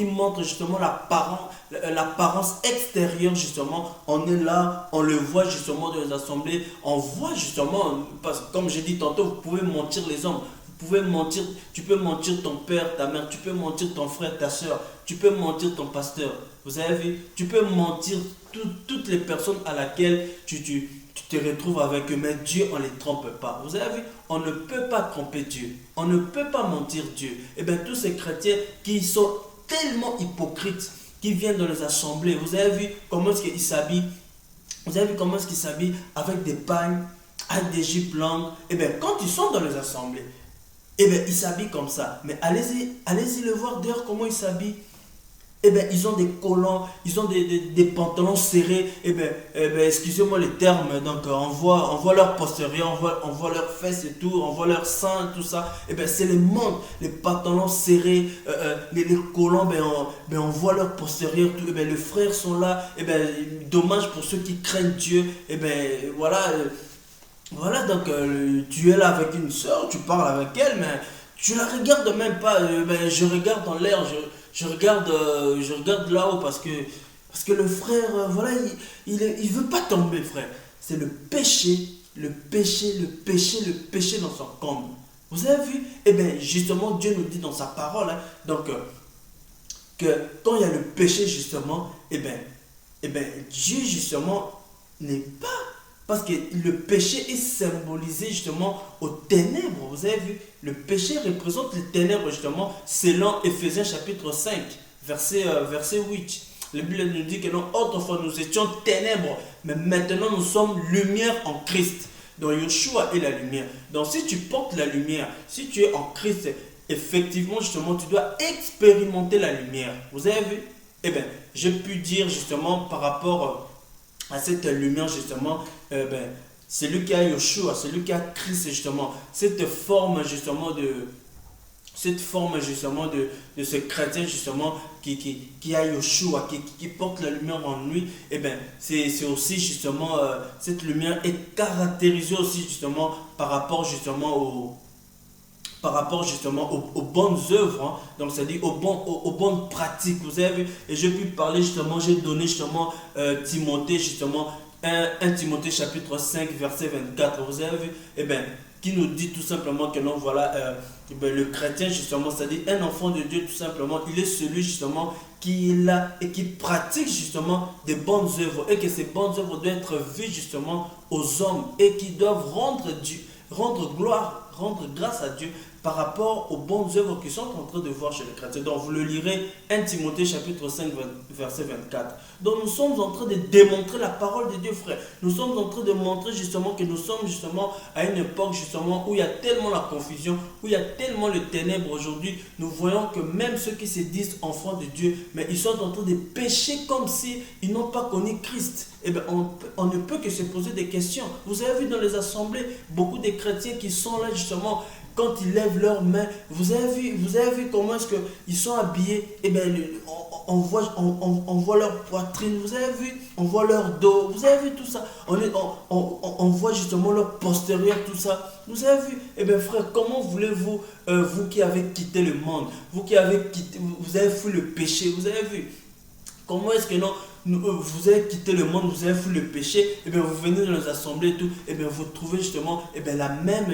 montrent justement l'apparence extérieure justement. On est là, on le voit justement dans les assemblées, on voit justement, parce que comme j'ai dit tantôt, vous pouvez mentir les hommes. Vous pouvez mentir, tu peux mentir ton père, ta mère, tu peux mentir ton frère, ta soeur, tu peux mentir ton pasteur. Vous avez vu, tu peux mentir toutes les personnes à laquelle tu te retrouves avec eux, mais Dieu, on ne les trompe pas. Vous avez vu, on ne peut pas tromper Dieu. On ne peut pas mentir Dieu. Et bien, tous ces chrétiens qui sont tellement hypocrites, qui viennent dans les assemblées, vous avez vu comment est-ce qu'ils s'habillent. Vous avez vu comment est-ce qu'ils s'habillent avec des pagnes, avec des jupes longues. Et bien, quand ils sont dans les assemblées, et bien, ils s'habillent comme ça. Mais allez-y le voir dehors comment ils s'habillent. Eh bien, ils ont des collants, ils ont des pantalons serrés. Excusez-moi les termes, donc on voit leur postérieur, on voit leurs fesses et tout, on voit leurs seins, tout ça. Eh bien, c'est les mondes, les pantalons serrés, les collants, on voit leur postérieur, tout. Eh bien, les frères sont là. Eh bien, dommage pour ceux qui craignent Dieu. Eh bien, voilà. Voilà, donc tu es là avec une soeur, tu parles avec elle, mais tu la regardes même pas. Je regarde dans l'air, je regarde là-haut parce que le frère, voilà, il veut pas tomber, frère. C'est le péché, le péché, le péché, le péché dans son comble. Vous avez vu? Eh bien, justement, Dieu nous dit dans sa parole, hein, donc, que quand il y a le péché, justement, Dieu, justement, n'est pas. Parce que le péché est symbolisé justement aux ténèbres. Vous avez vu, le péché représente les ténèbres justement, selon Ephésiens chapitre 5, verset 8. La Bible nous dit que non, autrefois nous étions ténèbres, mais maintenant nous sommes lumière en Christ. Donc Yeshua est la lumière. Donc si tu portes la lumière, si tu es en Christ, effectivement justement tu dois expérimenter la lumière. Vous avez vu? Eh bien, j'ai pu dire justement par rapport à cette lumière justement, celui qui a Yeshua, celui qui a Christ justement, cette forme justement de ce chrétien justement qui a Yeshua, qui porte la lumière en lui, c'est aussi justement, cette lumière est caractérisée aussi justement par rapport justement aux bonnes œuvres, hein. Donc c'est-à-dire aux bonnes pratiques, vous avez vu, et j'ai pu parler justement, j'ai donné justement Timothée justement, 1 Timothée chapitre 5 verset 24, vous avez vu, qui nous dit tout simplement que non, voilà, le chrétien justement, c'est-à-dire un enfant de Dieu tout simplement, il est celui justement qui est là et qui pratique justement des bonnes œuvres, et que ces bonnes œuvres doivent être vues justement aux hommes, et qui doivent rendre gloire, rendre grâce à Dieu par rapport aux bonnes œuvres qu'ils sont en train de voir chez les chrétiens. Donc vous le lirez 1 Timothée chapitre 5 verset 24. Donc nous sommes en train de démontrer la parole de Dieu, frère. Nous sommes en train de montrer justement que nous sommes justement à une époque justement où il y a tellement la confusion, où il y a tellement le ténèbre aujourd'hui. Nous voyons que même ceux qui se disent enfants de Dieu, mais ils sont en train de pécher comme si ils n'ont pas connu Christ. On ne peut que se poser des questions. Vous avez vu dans les assemblées, beaucoup de chrétiens qui sont là justement, quand ils lèvent leurs mains, vous avez vu comment est-ce qu'ils sont habillés, on voit leur poitrine, vous avez vu, on voit leur dos, vous avez vu tout ça, on voit justement leur postérieur, tout ça, vous avez vu, frère, comment voulez-vous, vous qui avez quitté le monde, vous qui avez quitté, vous avez fui le péché, vous avez vu, comment est-ce que non, vous avez quitté le monde, vous avez fui le péché, vous venez dans les assemblées et tout, vous trouvez justement la même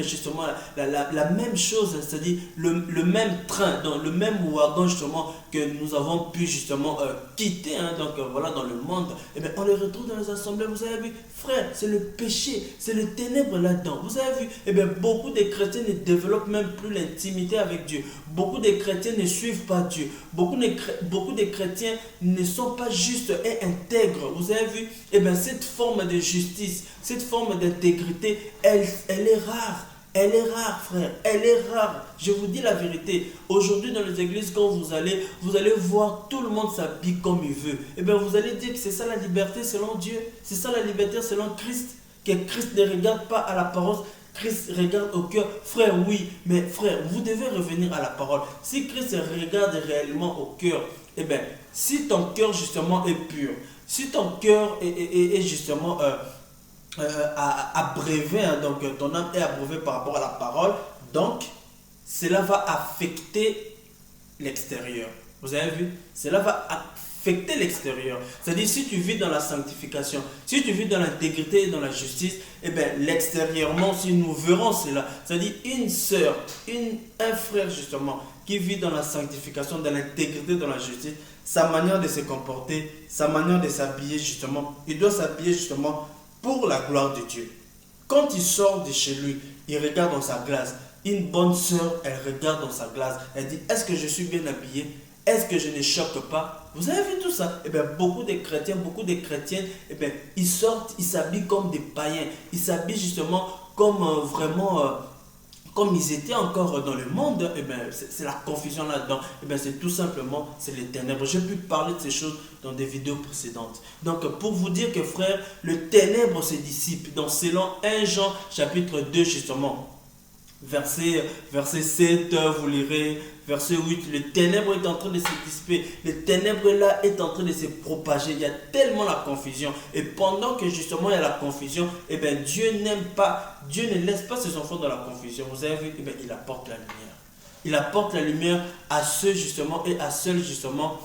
chose, c'est-à-dire le même train, dans le même wagon justement que nous avons pu justement quitter, hein, voilà, dans le monde, on les retrouve dans les assemblées. Vous avez vu, frère, c'est le péché, c'est le ténèbre là-dedans. Vous avez vu, beaucoup de chrétiens ne développent même plus l'intimité avec Dieu. Beaucoup de chrétiens ne suivent pas Dieu. Beaucoup de chrétiens ne sont pas justes et intègres. Vous avez vu, cette forme de justice, cette forme d'intégrité, elle est rare. Elle est rare, frère, elle est rare. Je vous dis la vérité. Aujourd'hui, dans les églises, quand vous allez voir tout le monde s'habille comme il veut. Vous allez dire que c'est ça la liberté selon Dieu. C'est ça la liberté selon Christ. Que Christ ne regarde pas à l'apparence, Christ regarde au cœur. Frère, oui, mais frère, vous devez revenir à la parole. Si Christ regarde réellement au cœur, eh bien, si ton cœur justement est pur, si ton cœur est justement abreuvé, hein, donc ton âme est abreuvée par rapport à la parole, donc cela va affecter l'extérieur. Vous avez vu? Cela va affecter l'extérieur. C'est-à-dire, si tu vis dans la sanctification, si tu vis dans l'intégrité et dans la justice, eh bien, l'extérieurement, si nous verrons cela, c'est-à-dire une sœur, un frère justement, qui vit dans la sanctification, dans l'intégrité, dans la justice, sa manière de se comporter, sa manière de s'habiller justement, il doit s'habiller justement pour la gloire de Dieu. Quand il sort de chez lui, il regarde dans sa glace. Une bonne sœur, elle regarde dans sa glace. Elle dit, est-ce que je suis bien habillé? Est-ce que je ne choque pas? Vous avez vu tout ça? Eh bien, beaucoup de chrétiens, beaucoup de chrétiennes, eh bien, ils sortent, ils s'habillent comme des païens. Ils s'habillent justement comme comme ils étaient encore dans le monde. Eh bien, c'est la confusion là-dedans. Eh bien, c'est tout simplement, c'est les ténèbres. J'ai pu parler de ces choses dans des vidéos précédentes. Donc, pour vous dire que frère, le ténèbre se dissipe. Donc, selon 1 Jean chapitre 2 justement, verset 7, vous lirez, verset 8, le ténèbre est en train de se dissiper, le ténèbre là est en train de se propager, il y a tellement la confusion, et pendant que justement il y a la confusion, eh bien Dieu n'aime pas, Dieu ne laisse pas ses enfants dans la confusion, vous avez vu, eh bien il apporte la lumière, il apporte la lumière à ceux justement et à celles justement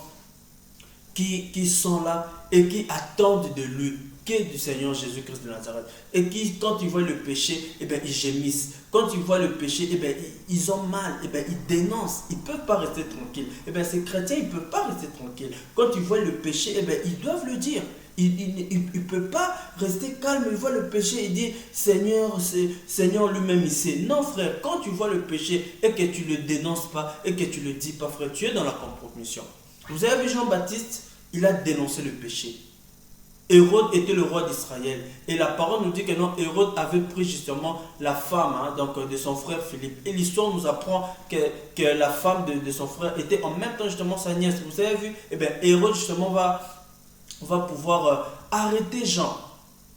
qui sont là et qui attendent de lui, qui est du Seigneur Jésus-Christ de Nazareth. Et qui, quand ils voient le péché, eh bien, ils gémissent. Quand ils voient le péché, eh bien, ils ont mal, eh bien, ils dénoncent. Ils ne peuvent pas rester tranquilles. Eh bien, ces chrétiens, ils ne peuvent pas rester tranquilles. Quand ils voient le péché, eh bien, ils doivent le dire. Il ne peut pas rester calme, il voit le péché et dire Seigneur, Seigneur lui-même il sait. Non frère, quand tu vois le péché et que tu ne le dénonces pas et que tu ne le dis pas frère, tu es dans la compromission. Vous avez vu Jean-Baptiste, il a dénoncé le péché. Hérode était le roi d'Israël. Et la parole nous dit que non, Hérode avait pris justement la femme donc, de son frère Philippe. Et l'histoire nous apprend que la femme de son frère était en même temps justement sa nièce. Vous avez vu? Eh bien, Hérode justement va pouvoir arrêter Jean.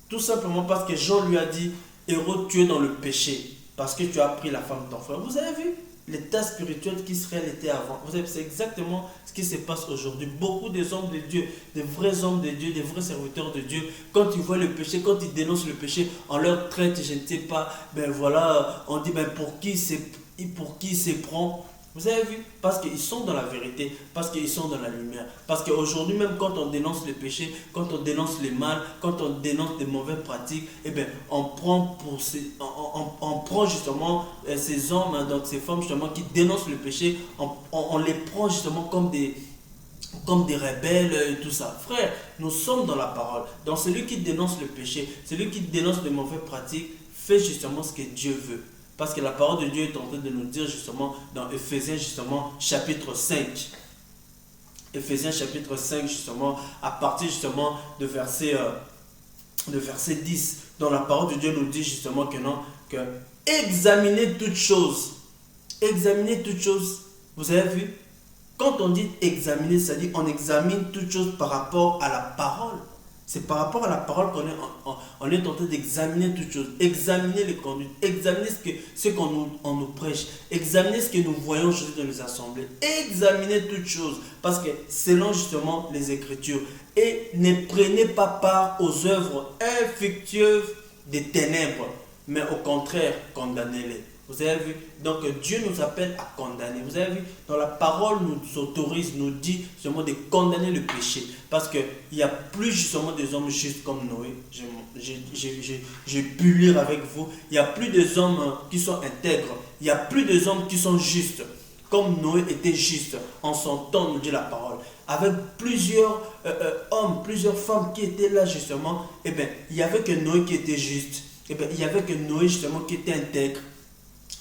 Tout simplement parce que Jean lui a dit, Hérode, tu es dans le péché. Parce que tu as pris la femme de ton frère. Vous avez vu l'état spirituel qu'Israël était avant? Vous savez, c'est exactement ce qui se passe aujourd'hui. Beaucoup des hommes de Dieu, des vrais hommes de Dieu, des vrais serviteurs de Dieu, quand ils voient le péché, quand ils dénoncent le péché, on leur traite, je ne sais pas, ben voilà, on dit, ben pour qui se prend? Vous avez vu? Parce qu'ils sont dans la vérité, parce qu'ils sont dans la lumière. Parce qu'aujourd'hui, même quand on dénonce le péché, quand on dénonce le mal, quand on dénonce des mauvaises pratiques, eh bien, on prend justement ces hommes, donc ces femmes justement qui dénoncent le péché, on les prend justement comme des rebelles et tout ça. Frère, nous sommes dans la parole. Donc celui qui dénonce le péché, celui qui dénonce les mauvaises pratiques, fait justement ce que Dieu veut. Parce que la parole de Dieu est en train de nous dire justement dans Ephésiens justement chapitre 5. Ephésiens chapitre 5 justement à partir justement de verset 10. Dans la parole de Dieu nous dit justement que non, que examinez toutes choses. Examinez toutes choses. Vous avez vu? Quand on dit examiner, c'est-à-dire on examine toutes choses par rapport à la parole. C'est par rapport à la parole qu'on est en train d'examiner toutes choses, examiner les conduites, examiner ce qu'on nous prêche, examiner ce que nous voyons aujourd'hui dans les assemblées, examiner toutes choses, parce que selon justement les Écritures, et ne prenez pas part aux œuvres infructueuses des ténèbres, mais au contraire, condamnez-les. Vous avez vu? Donc Dieu nous appelle à condamner. Vous avez vu? Dans la parole nous autorise, nous dit justement de condamner le péché. Parce qu'il n'y a plus justement des hommes justes comme Noé. J'ai pu lire avec vous. Il n'y a plus des hommes qui sont intègres. Il n'y a plus des hommes qui sont justes. Comme Noé était juste en son temps, nous dit la parole. Avec plusieurs hommes, plusieurs femmes qui étaient là justement. Eh bien, il n'y avait que Noé qui était juste. Eh bien, il n'y avait que Noé justement qui était intègre.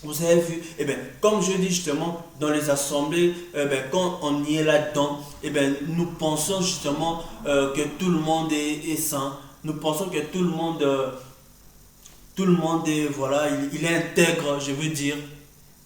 Vous avez vu, eh bien, comme je dis justement, dans les assemblées, quand on y est là-dedans, eh bien, nous pensons justement que tout le monde est saint. Nous pensons que tout le monde est, voilà, il est intègre, je veux dire,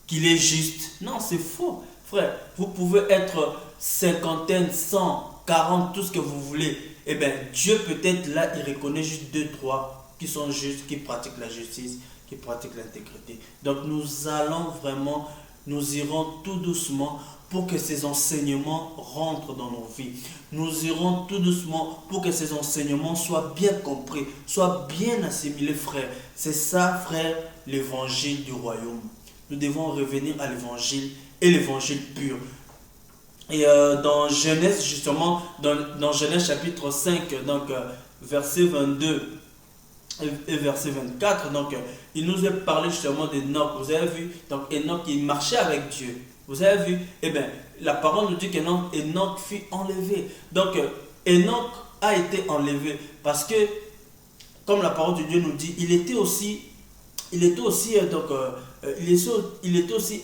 qu'il est juste. Non, c'est faux, frère. Vous pouvez être cinquantaine, 100, 40, tout ce que vous voulez. Eh bien, Dieu peut-être là, il reconnaît juste 2, 3 qui sont justes, qui pratiquent la justice, qui pratiquent l'intégrité. Donc nous allons vraiment nous irons tout doucement pour que ces enseignements rentrent dans nos vies. Nous irons tout doucement pour que ces enseignements soient bien compris, soient bien assimilés, frère. C'est ça, frère, l'évangile du royaume. Nous devons revenir à l'évangile et l'évangile pur. Et dans Genèse, justement, dans Genèse chapitre 5, donc verset 22 et verset 24, donc il nous est parlé justement d'Enoch. Vous avez vu, donc Enoch, il marchait avec Dieu. Vous avez vu, eh bien, la parole nous dit qu'Enoch fut enlevé. Donc Enoch a été enlevé parce que, comme la parole de Dieu nous dit, il était aussi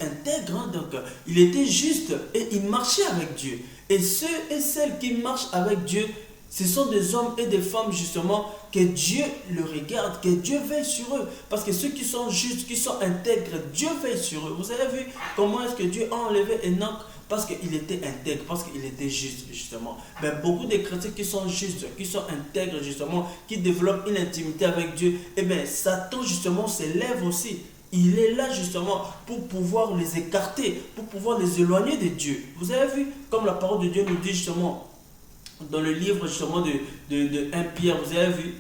intègre, hein, donc il était juste et il marchait avec Dieu. Et ceux et celles qui marchent avec Dieu, ce sont des hommes et des femmes justement que Dieu le regarde, que Dieu veille sur eux. Parce que ceux qui sont justes, qui sont intègres, Dieu veille sur eux. Vous avez vu comment est-ce que Dieu a enlevé Enoch? Parce qu'il était intègre, parce qu'il était juste, justement. Mais beaucoup de chrétiens qui sont justes, qui sont intègres, justement, qui développent une intimité avec Dieu, eh bien, Satan, justement, s'élève aussi. Il est là, justement, pour pouvoir les écarter, pour pouvoir les éloigner de Dieu. Vous avez vu, comme la parole de Dieu nous dit, justement, dans le livre, justement, de 1 Pierre, vous avez vu,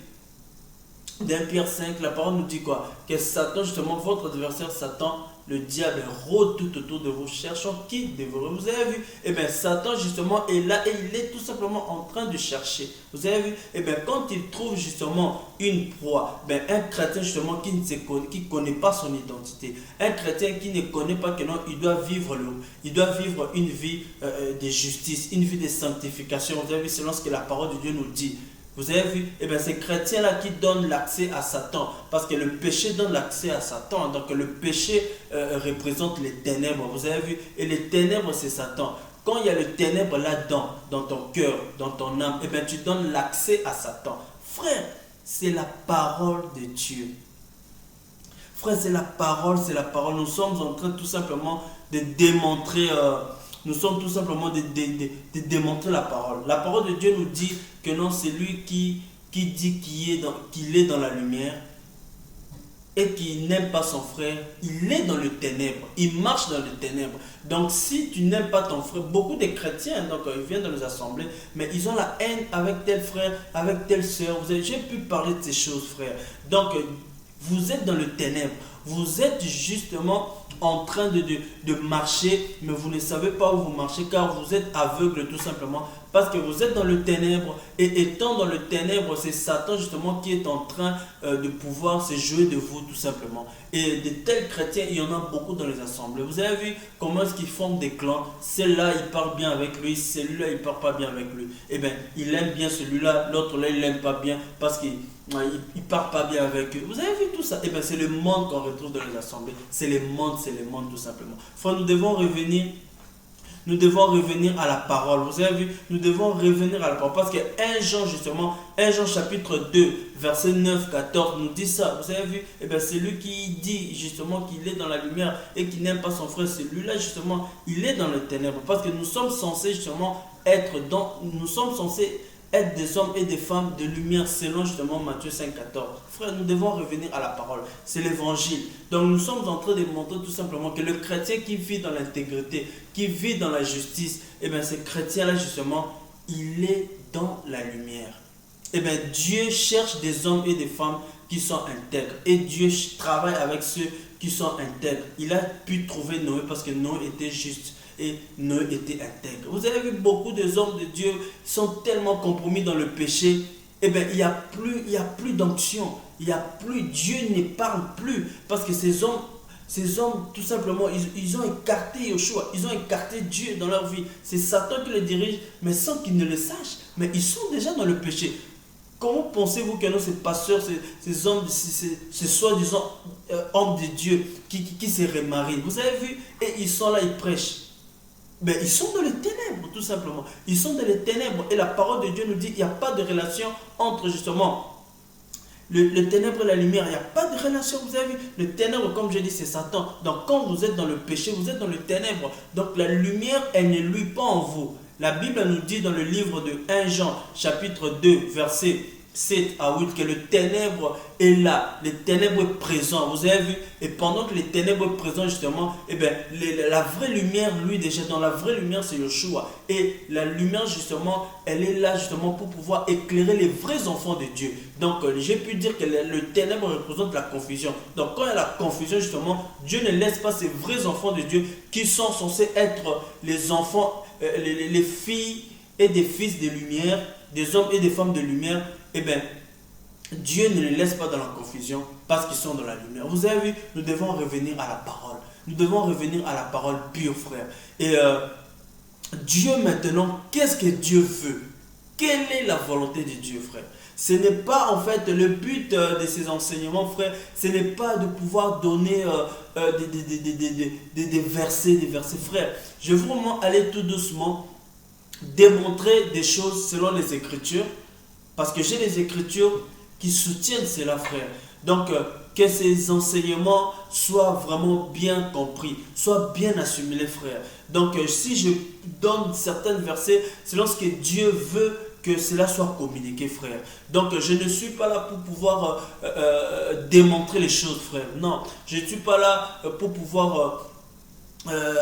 d'Un Pierre 5, la parole nous dit quoi? Que Satan, justement, votre adversaire Satan, le diable rôde tout autour de vous, cherchant qui dévorer. Vous avez vu? Eh bien, Satan, justement, est là et il est tout simplement en train de chercher. Vous avez vu? Eh bien, quand il trouve, justement, une proie, ben, un chrétien, justement, qui ne connaît pas son identité, un chrétien qui ne connaît pas que non, il doit vivre une vie de justice, une vie de sanctification. Vous avez vu? Selon ce que la parole de Dieu nous dit. Vous avez vu? Eh bien, ces chrétiens-là qui donnent l'accès à Satan, parce que le péché donne l'accès à Satan. Donc, le péché représente les ténèbres. Vous avez vu? Et les ténèbres, c'est Satan. Quand il y a le ténèbre là-dedans, dans ton cœur, dans ton âme, eh bien, tu donnes l'accès à Satan. Frère, c'est la parole de Dieu. Frère, c'est la parole, c'est la parole. Nous sommes en train tout simplement de démontrer... Nous sommes tout simplement de démontrer la parole. La parole de Dieu nous dit que non, c'est lui qui dit qu'il est dans la lumière et qui n'aime pas son frère, il est dans le ténèbre, il marche dans le ténèbre. Donc si tu n'aimes pas ton frère, beaucoup de chrétiens, donc ils viennent dans les assemblées, mais ils ont la haine avec tel frère, avec telle soeur. J'ai pu parler de ces choses, frère. Donc vous êtes dans le ténèbre, vous êtes justement en train de marcher, mais vous ne savez pas où vous marchez car vous êtes aveugle tout simplement parce que vous êtes dans le ténèbre et étant dans le ténèbre, c'est Satan justement qui est en train de pouvoir se jouer de vous tout simplement. Et de tels chrétiens, il y en a beaucoup dans les assemblées. Vous avez vu comment est-ce qu'ils forment des clans? Celui-là, il parle bien avec lui, celui-là, il parle pas bien avec lui. Eh bien, il aime bien celui-là, l'autre-là, il l'aime pas bien parce qu'il ne parle pas bien avec eux. Vous avez vu tout ça? Eh bien, c'est le monde qu'on retrouve dans les assemblées. C'est le monde tout simplement. Frère, nous devons revenir à la parole. Vous avez vu? Nous devons revenir à la parole. Parce que 1 Jean, justement, 1 Jean chapitre 2, verset 9, 14, nous dit ça. Vous avez vu? Eh bien, c'est lui qui dit, justement, qu'il est dans la lumière et qui n'aime pas son frère. Celui-là, justement, il est dans les ténèbres. Parce que nous sommes censés, justement, nous sommes censés être des hommes et des femmes de lumière selon justement Matthieu 5, 14. Frère, nous devons revenir à la parole. C'est l'évangile. Donc nous sommes en train de montrer tout simplement que le chrétien qui vit dans l'intégrité, qui vit dans la justice, eh bien ce chrétien-là justement, il est dans la lumière. Eh bien Dieu cherche des hommes et des femmes qui sont intègres. Et Dieu travaille avec ceux qui sont intègres. Il a pu trouver Noé parce que Noé était juste. Et Noé était intègre. Vous avez vu beaucoup des hommes de Dieu sont tellement compromis dans le péché. Eh bien, il n'y a plus d'onction. Il n'y a plus, Dieu ne parle plus. Parce que ces hommes tout simplement, ils ont écarté Yeshua. Ils ont écarté Dieu dans leur vie. C'est Satan qui les dirige, mais sans qu'ils ne le sachent. Mais ils sont déjà dans le péché. Comment pensez-vous que non, ces pasteurs, ces hommes, ces soi-disant hommes de Dieu qui se remarient? Vous avez vu? Et ils sont là, ils prêchent. Mais ils sont dans les ténèbres, tout simplement. Ils sont dans les ténèbres. Et la parole de Dieu nous dit qu'il n'y a pas de relation entre justement le ténèbre et la lumière. Il n'y a pas de relation, vous avez vu. Le ténèbre, comme je dis, c'est Satan. Donc quand vous êtes dans le péché, vous êtes dans le ténèbre. Donc la lumière, elle ne luit pas en vous. La Bible nous dit dans le livre de 1 Jean, chapitre 2, verset 7 à 8 que le ténèbre est là, le ténèbre est présent, vous avez vu, et pendant que le ténèbre est présent justement, eh bien, la vraie lumière, lui déjà, dans la vraie lumière c'est Yeshua, et la lumière justement, elle est là justement pour pouvoir éclairer les vrais enfants de Dieu. Donc j'ai pu dire que le ténèbre représente la confusion, donc quand il y a la confusion justement, Dieu ne laisse pas ces vrais enfants de Dieu qui sont censés être les enfants, les filles et des fils de lumière, des hommes et des femmes de lumière, eh bien, Dieu ne les laisse pas dans la confusion parce qu'ils sont dans la lumière. Vous avez vu, nous devons revenir à la parole. Nous devons revenir à la parole pure, frère. Et Dieu maintenant, qu'est-ce que Dieu veut? Quelle est la volonté de Dieu, frère? Ce n'est pas en fait le but de ces enseignements, frère. Ce n'est pas de pouvoir donner des versets, frère. Je veux vraiment aller tout doucement démontrer des choses selon les Écritures. Parce que j'ai les Écritures qui soutiennent cela, frère. Donc, que ces enseignements soient vraiment bien compris, soient bien assumés, frère. Donc, si je donne certains versets, c'est lorsque Dieu veut que cela soit communiqué, frère. Donc, je ne suis pas là pour pouvoir démontrer les choses, frère. Non, je ne suis pas là pour pouvoir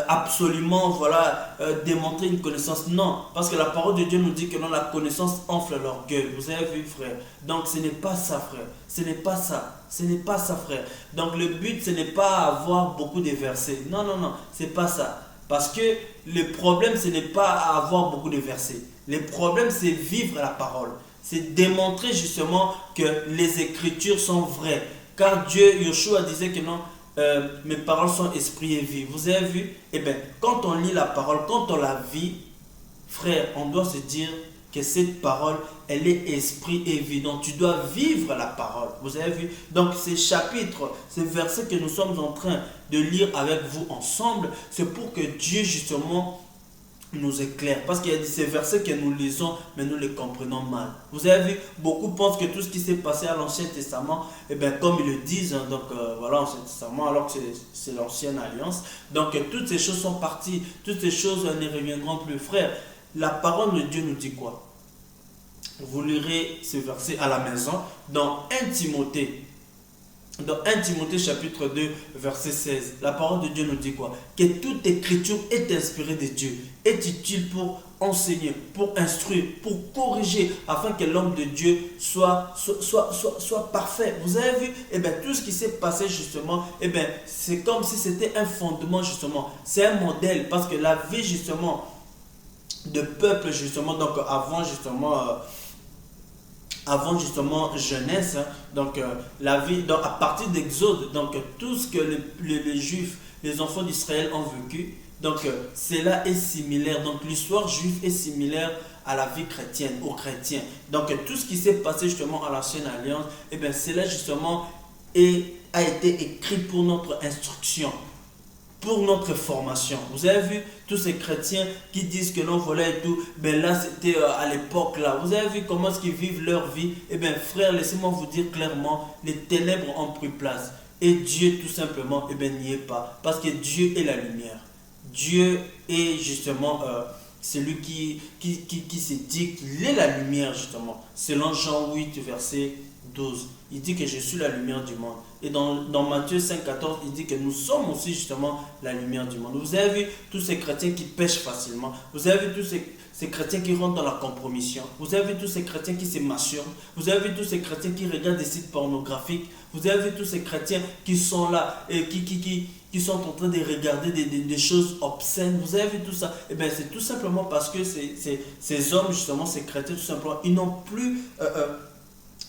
absolument voilà, démontrer une connaissance. Non, parce que la parole de Dieu nous dit que non, la connaissance enfle l'orgueil. Vous avez vu, frère? Donc ce n'est pas ça, frère. Ce n'est pas ça. Ce n'est pas ça, frère. Donc le but, ce n'est pas avoir beaucoup de versets. Non, non, non, c'est pas ça. Parce que le problème, ce n'est pas avoir beaucoup de versets. Le problème, c'est vivre la parole. C'est démontrer justement que les Écritures sont vraies. Car Dieu, Yeshua disait que non, mes paroles sont esprit et vie. Vous avez vu? Eh bien, quand on lit la parole, quand on la vit, frère, on doit se dire que cette parole, elle est esprit et vie. Donc, tu dois vivre la parole. Vous avez vu? Donc, ces chapitres, ces versets que nous sommes en train de lire avec vous ensemble, c'est pour que Dieu, justement, nous éclaire. Parce qu'il y a ces versets que nous lisons, mais nous les comprenons mal. Vous avez vu, beaucoup pensent que tout ce qui s'est passé à l'Ancien Testament, eh bien, comme ils le disent, hein, donc voilà, l'Ancien Testament, alors que c'est l'Ancienne Alliance. Donc, toutes ces choses sont parties, toutes ces choses ne reviendront plus. Frère, la parole de Dieu nous dit quoi? Vous lirez ces versets à la maison dans 1 Timothée. Dans 1 Timothée chapitre 2 verset 16, la parole de Dieu nous dit quoi? Que toute écriture est inspirée de Dieu, est utile pour enseigner, pour instruire, pour corriger, afin que l'homme de Dieu soit parfait. Vous avez vu? Eh bien, tout ce qui s'est passé justement, eh bien, c'est comme si c'était un fondement justement. C'est un modèle, parce que la vie justement de peuple justement, donc avant justement jeunesse, hein, donc la vie, donc à partir d'Exode, donc tout ce que les Juifs, les enfants d'Israël ont vécu, donc cela est similaire, donc l'histoire juive est similaire à la vie chrétienne, aux chrétiens. Donc tout ce qui s'est passé justement à l'Ancienne Alliance, et bien cela justement a été écrit pour notre instruction, pour notre formation. Vous avez vu tous ces chrétiens qui disent que non, voilà et tout, ben là c'était à l'époque là. Vous avez vu comment est-ce qu'ils vivent leur vie? Eh bien frère, laissez-moi vous dire clairement, les ténèbres ont pris place. Et Dieu tout simplement, eh bien n'y est pas. Parce que Dieu est la lumière. Dieu est justement celui qui se dit qu'il est la lumière justement. Selon Jean 8 verset 12. Il dit que je suis la lumière du monde. Et dans Matthieu 5,14, il dit que nous sommes aussi justement la lumière du monde. Vous avez vu tous ces chrétiens qui pêchent facilement. Vous avez vu tous ces chrétiens qui rentrent dans la compromission. Vous avez vu tous ces chrétiens qui se masturbent. Vous avez vu tous ces chrétiens qui regardent des sites pornographiques. Vous avez vu tous ces chrétiens qui sont là et qui sont en train de regarder des choses obscènes. Vous avez vu tout ça? Eh bien, c'est tout simplement parce que ces hommes, justement, ces chrétiens, tout simplement, ils n'ont plus...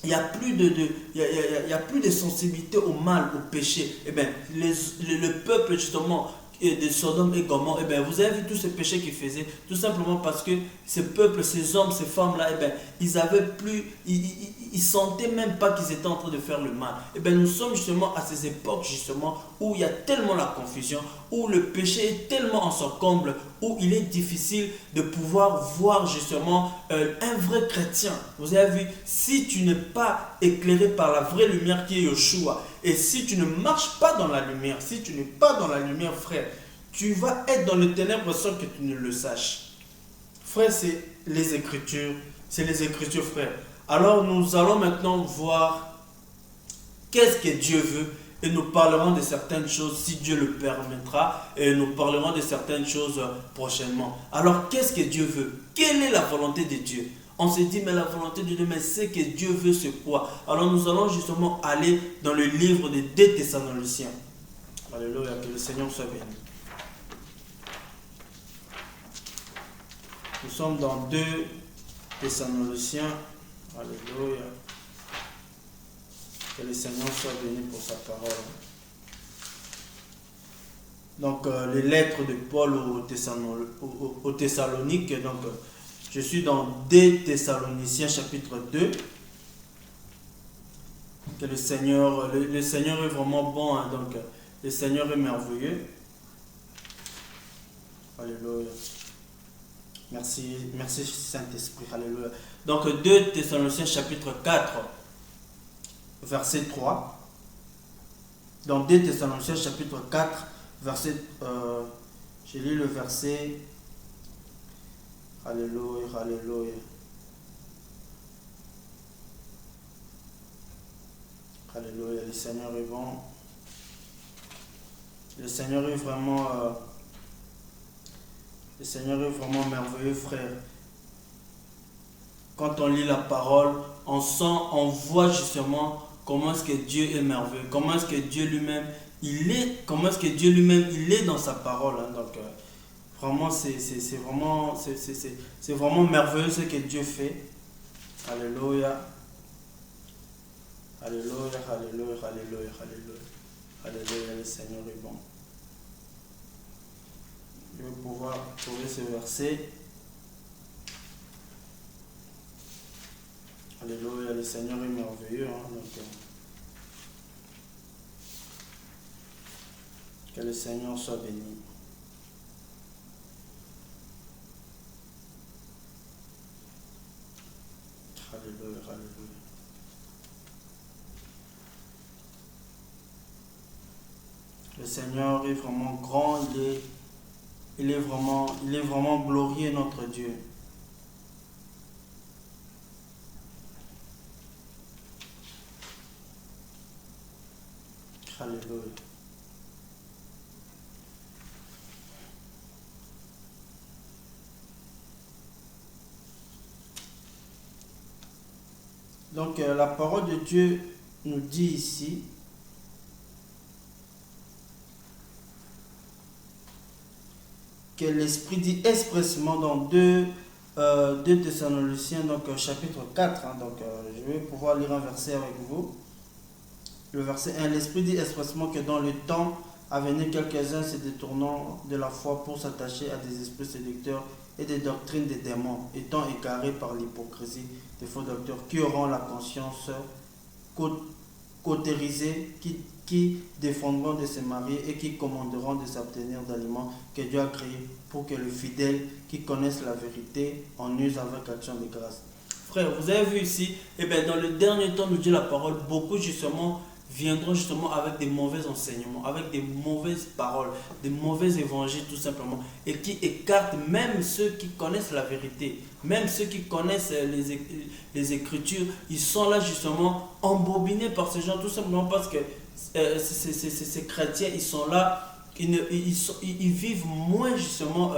il n'y a plus de sensibilité au mal, au péché. Eh bien, le peuple justement de Sodome et Gomorrhe, eh bien, vous avez vu tous ces péchés qu'ils faisaient, tout simplement parce que ce peuple, ces hommes, ces femmes-là, eh bien, ils avaient plus, ils sentaient même pas qu'ils étaient en train de faire le mal. Eh bien, nous sommes justement à ces époques justement où il y a tellement la confusion, où le péché est tellement en son comble, où il est difficile de pouvoir voir justement un vrai chrétien. Vous avez vu, si tu n'es pas éclairé par la vraie lumière qui est Yeshua, et si tu ne marches pas dans la lumière, si tu n'es pas dans la lumière, frère, tu vas être dans les ténèbres sans que tu ne le saches. Frère, c'est les Écritures, frère. Alors nous allons maintenant voir qu'est-ce que Dieu veut et nous parlerons de certaines choses si Dieu le permettra et nous parlerons de certaines choses prochainement. Alors qu'est-ce que Dieu veut? Quelle est la volonté de Dieu? On se dit mais la volonté de Dieu, mais ce que Dieu veut c'est quoi? Alors nous allons justement aller dans le livre de 2 Thessaloniciens. Alléluia, que le Seigneur soit béni. Nous sommes dans 2 Thessaloniciens. Alléluia. Que le Seigneur soit béni pour sa parole. Donc, les lettres de Paul aux Thessaloniques. Donc, je suis dans 2 Thessaloniciens chapitre 2. Que le Seigneur est vraiment bon. Hein, donc, le Seigneur est merveilleux. Alléluia. Merci Saint-Esprit. Alléluia. Donc 2 Thessaloniciens chapitre 4, verset 3. Dans 2 Thessaloniciens chapitre 4, verset... je lis le verset... Alléluia, alléluia. Alléluia, le Seigneur est bon. Le Seigneur est vraiment... le Seigneur est vraiment merveilleux, frère. Quand on lit la parole, on sent, on voit justement comment est-ce que Dieu est merveilleux, comment est-ce que Dieu lui-même, il est dans sa parole. Hein. Donc, vraiment, c'est vraiment merveilleux ce que Dieu fait. Alléluia. Alléluia, alléluia, alléluia, alléluia. Alléluia, le Seigneur est bon. Je vais pouvoir trouver ce verset. Alléluia, le Seigneur est merveilleux. Hein, donc, que le Seigneur soit béni. Alléluia, alléluia. Le Seigneur est vraiment grand, il est vraiment glorieux, notre Dieu. Alléluia. Donc la parole de Dieu nous dit ici que l'Esprit dit expressément dans 2 Thessaloniciens, donc chapitre 4, hein, donc je vais pouvoir lire un verset avec vous. Le verset 1, l'Esprit dit expressément que dans le temps à venir, quelques-uns se détournant de la foi pour s'attacher à des esprits séducteurs et des doctrines des démons, étant égarés par l'hypocrisie des faux docteurs qui auront la conscience cautérisée, qui défendront de se marier et qui commanderont de s'abstenir d'aliments que Dieu a créés pour que les fidèles qui connaissent la vérité en usent avec action de grâce. Frère, vous avez vu ici, dans le dernier temps, nous dit la parole, beaucoup justement viendront justement avec des mauvais enseignements, avec des mauvaises paroles, des mauvais évangiles tout simplement, et qui écartent même ceux qui connaissent la vérité, même ceux qui connaissent les Écritures. Ils sont là justement embobinés par ces gens tout simplement parce que ces chrétiens, ils sont là, ils vivent moins justement,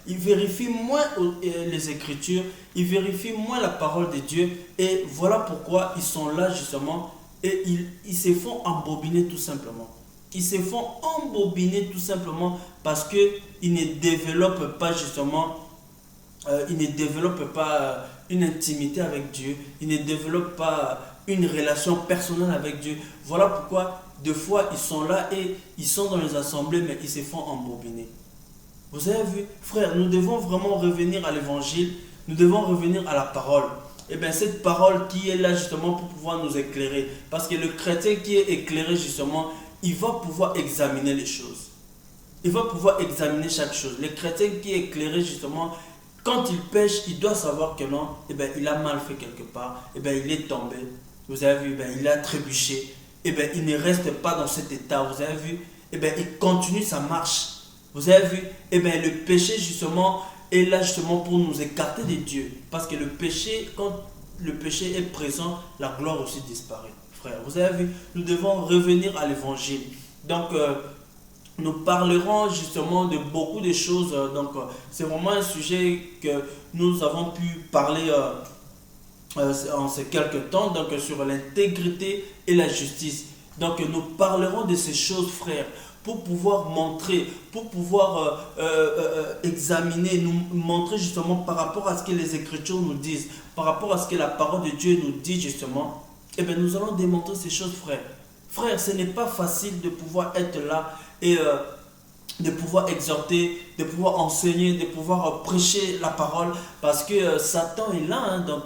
ils vérifient moins les Écritures, ils vérifient moins la parole de Dieu, et voilà pourquoi ils sont là justement. Et ils se font embobiner tout simplement. Ils se font embobiner tout simplement parce qu'ils ne développent pas justement, une intimité avec Dieu. Ils ne développent pas une relation personnelle avec Dieu. Voilà pourquoi, des fois, ils sont là et ils sont dans les assemblées, mais ils se font embobiner. Vous avez vu, frère, nous devons vraiment revenir à l'évangile. Nous devons revenir à la parole. Et bien cette parole qui est là justement pour pouvoir nous éclairer. Parce que le chrétien qui est éclairé justement, il va pouvoir examiner les choses. Il va pouvoir examiner chaque chose. Le chrétien qui est éclairé justement, quand il pêche, il doit savoir que non, il a mal fait quelque part. Il est tombé. Vous avez vu, il a trébuché. Il ne reste pas dans cet état. Vous avez vu, il continue sa marche. Vous avez vu, le péché justement est là justement pour nous écarter de Dieu. Parce que le péché, quand le péché est présent, la gloire aussi disparaît. Frère, vous avez vu, nous devons revenir à l'évangile. Donc, nous parlerons justement de beaucoup de choses. C'est vraiment un sujet que nous avons pu parler en ces quelques temps, donc sur l'intégrité et la justice. Donc, nous parlerons de ces choses, frères, pour pouvoir montrer, pour pouvoir examiner, nous montrer justement par rapport à ce que les Écritures nous disent, par rapport à ce que la parole de Dieu nous dit justement. Eh bien, nous allons démontrer ces choses, frères. Frère, ce n'est pas facile de pouvoir être là et de pouvoir exhorter, de pouvoir enseigner, de pouvoir prêcher la parole parce que Satan est là. Donc,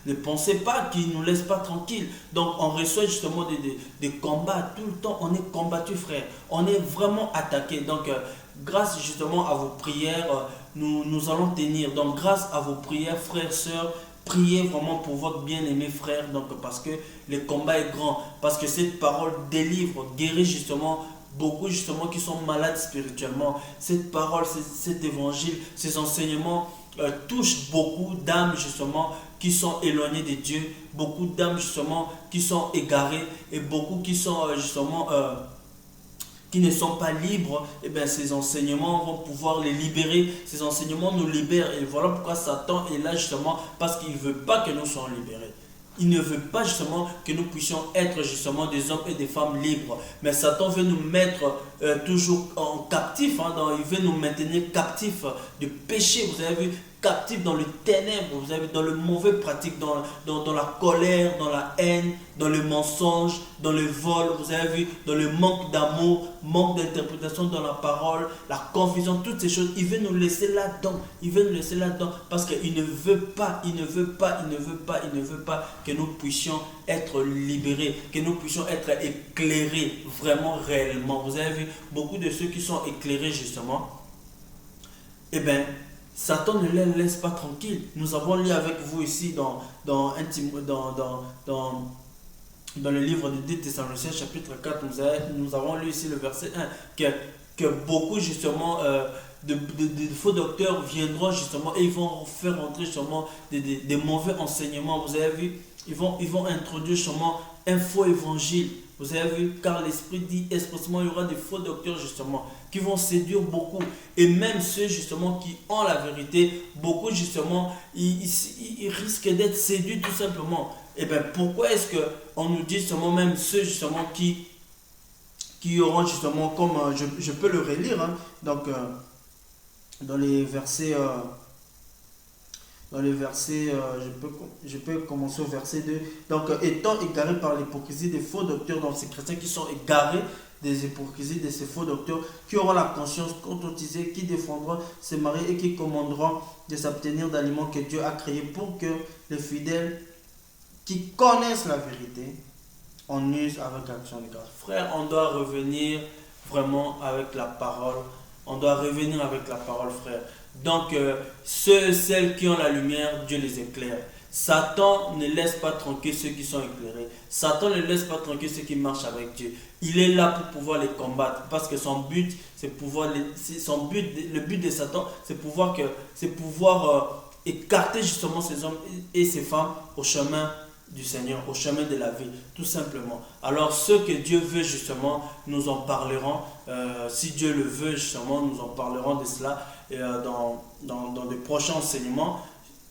ne pensez pas qu'il ne nous laisse pas tranquille. Donc, on reçoit justement des combats tout le temps. On est combattu, frère. On est vraiment attaqué. Donc, grâce justement à vos prières, nous allons tenir. Donc, grâce à vos prières, frères, sœurs, priez vraiment pour votre bien-aimé frère, donc parce que le combat est grand, parce que cette parole délivre, guérit justement beaucoup justement qui sont malades spirituellement. Cette parole, cet évangile, ces enseignements touchent beaucoup d'âmes justement qui sont éloignées de Dieu, beaucoup d'âmes justement qui sont égarées et beaucoup qui sont qui ne sont pas libres. Et bien ces enseignements vont pouvoir les libérer. Ces enseignements nous libèrent. Et voilà pourquoi Satan est là justement, parce qu'il ne veut pas que nous soyons libérés. Il ne veut pas justement que nous puissions être justement des hommes et des femmes libres. Mais Satan veut nous mettre toujours en captif. Il veut nous maintenir captifs du péché. Vous avez vu, captifs dans les ténèbres, vous avez vu, dans le mauvais pratique, dans la colère, dans la haine, dans le mensonge, dans le vol, vous avez vu, dans le manque d'amour, manque d'interprétation dans la parole, la confusion, toutes ces choses. Il veut nous laisser là-dedans. Il veut nous laisser là-dedans parce qu'il ne veut pas, il ne veut pas, il ne veut pas, il ne veut pas que nous puissions être libérés, que nous puissions être éclairés vraiment réellement. Vous avez vu, beaucoup de ceux qui sont éclairés justement, eh bien, Satan ne les laisse pas tranquilles. Nous avons lu avec vous ici dans le livre de 2 Thessaloniciens chapitre 4, nous avons lu ici le verset 1, que beaucoup justement de faux docteurs viendront justement et ils vont faire entrer justement des mauvais enseignements. Vous avez vu, ils vont introduire justement un faux évangile. Vous avez vu, car l'Esprit dit expressément, il y aura des faux docteurs justement qui vont séduire beaucoup. Et même ceux justement qui ont la vérité, beaucoup justement, ils risquent d'être séduits tout simplement. Et bien pourquoi est-ce qu'on nous dit justement même ceux justement qui auront justement, comme je peux le relire, donc dans les versets... je peux commencer au verset 2. Donc, étant égarés par l'hypocrisie des faux docteurs, donc ces chrétiens qui sont égarés des hypocrisies de ces faux docteurs, qui auront la conscience courtisée, qui défendront ses maris et qui commanderont de s'abstenir d'aliments que Dieu a créés pour que les fidèles qui connaissent la vérité en usent avec action de grâce. Frère, on doit revenir vraiment avec la parole. On doit revenir avec la parole, frère. Donc, celles qui ont la lumière, Dieu les éclaire. Satan ne laisse pas tranquille ceux qui sont éclairés. Satan ne laisse pas tranquille ceux qui marchent avec Dieu. Il est là pour pouvoir les combattre parce que son but, c'est le but de Satan, c'est pouvoir écarter justement ces hommes et ces femmes au chemin du Seigneur, au chemin de la vie, tout simplement. Alors, ce que Dieu veut justement, nous en parlerons. Si Dieu le veut justement, nous en parlerons de cela dans de prochains enseignements.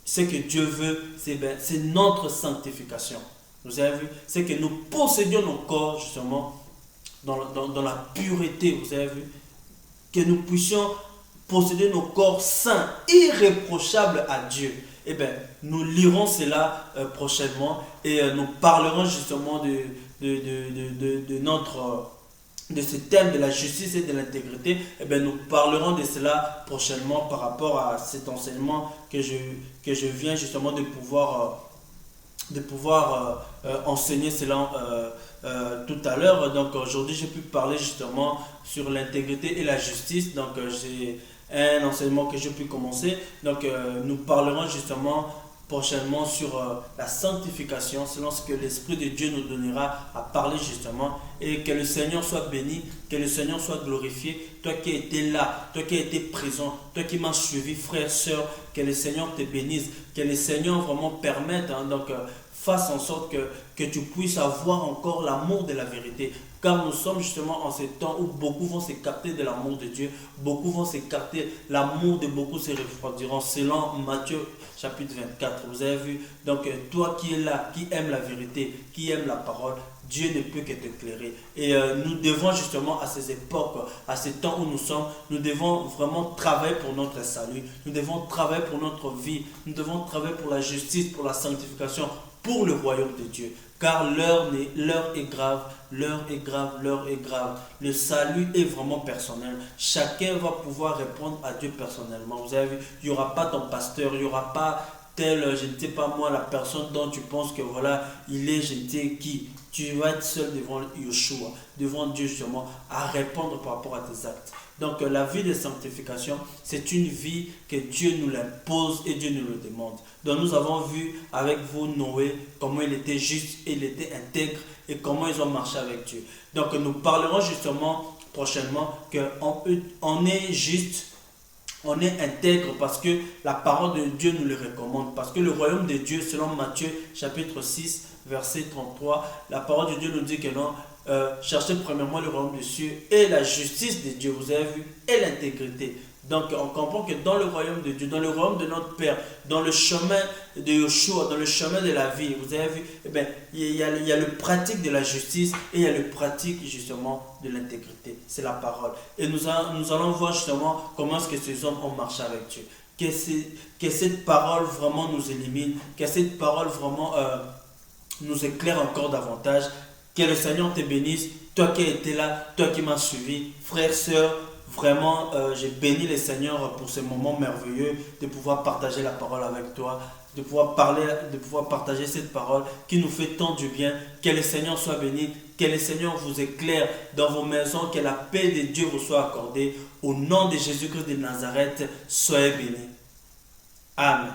Ce que Dieu veut, c'est notre sanctification. Vous avez vu, c'est que nous possédions nos corps justement dans la pureté. Vous avez vu, que nous puissions posséder nos corps saints, irréprochables à Dieu. Eh bien, nous lirons cela prochainement et nous parlerons justement de ce thème de la justice et de l'intégrité. Eh bien, nous parlerons de cela prochainement par rapport à cet enseignement que je viens justement de pouvoir enseigner cela tout à l'heure. Donc aujourd'hui, j'ai pu parler justement sur l'intégrité et la justice. Donc j'ai un enseignement que j'ai pu commencer. Donc nous parlerons justement prochainement sur la sanctification, selon ce que l'Esprit de Dieu nous donnera à parler justement. Et que le Seigneur soit béni, que le Seigneur soit glorifié. Toi qui étais là, toi qui as été présent, toi qui m'as suivi, frère, sœur, que le Seigneur te bénisse, que le Seigneur vraiment permette, fasse en sorte que tu puisses avoir encore l'amour de la vérité. Car nous sommes justement en ces temps où beaucoup vont s'écarter de l'amour de Dieu, beaucoup vont s'écarter, l'amour de beaucoup se refroidiront, selon Matthieu chapitre 24. Vous avez vu, donc toi qui es là, qui aime la vérité, qui aime la parole, Dieu ne peut que t'éclairer. Et nous devons justement à ces époques, à ces temps où nous sommes, nous devons vraiment travailler pour notre salut, nous devons travailler pour notre vie, nous devons travailler pour la justice, pour la sanctification, pour le royaume de Dieu. Car l'heure est grave, l'heure est grave, l'heure est grave. Le salut est vraiment personnel. Chacun va pouvoir répondre à Dieu personnellement. Vous avez vu, il n'y aura pas ton pasteur, il n'y aura pas tel, je ne sais pas moi, la personne dont tu penses que voilà, il est, je ne sais qui. Tu vas être seul devant Yeshua, devant Dieu justement, à répondre par rapport à tes actes. Donc la vie de sanctification, c'est une vie que Dieu nous l'impose et Dieu nous le demande. Donc nous avons vu avec vous Noé, comment il était juste, il était intègre et comment ils ont marché avec Dieu. Donc nous parlerons justement prochainement qu'on est juste, on est intègre parce que la parole de Dieu nous le recommande. Parce que le royaume de Dieu, selon Matthieu chapitre 6, verset 33, la parole de Dieu nous dit que non, cherchez premièrement le royaume des cieux et la justice de Dieu, vous avez vu, et l'intégrité. Donc on comprend que dans le royaume de Dieu, dans le royaume de notre Père, dans le chemin de Yeshua, dans le chemin de la vie, vous avez vu, eh bien, il y a le pratique de la justice et il y a le pratique justement de l'intégrité. C'est la parole. Et nous allons voir justement comment est-ce que ces hommes ont marché avec Dieu. Que cette parole vraiment nous élimine, que cette parole vraiment nous éclaire encore davantage. Que le Seigneur te bénisse, toi qui as été là, toi qui m'as suivi, frère, sœur. Vraiment, j'ai béni le Seigneur pour ce moment merveilleux de pouvoir partager la parole avec toi, de pouvoir parler, de pouvoir partager cette parole qui nous fait tant du bien. Que le Seigneur soit béni, que le Seigneur vous éclaire dans vos maisons, que la paix de Dieu vous soit accordée. Au nom de Jésus-Christ de Nazareth, soyez bénis. Amen.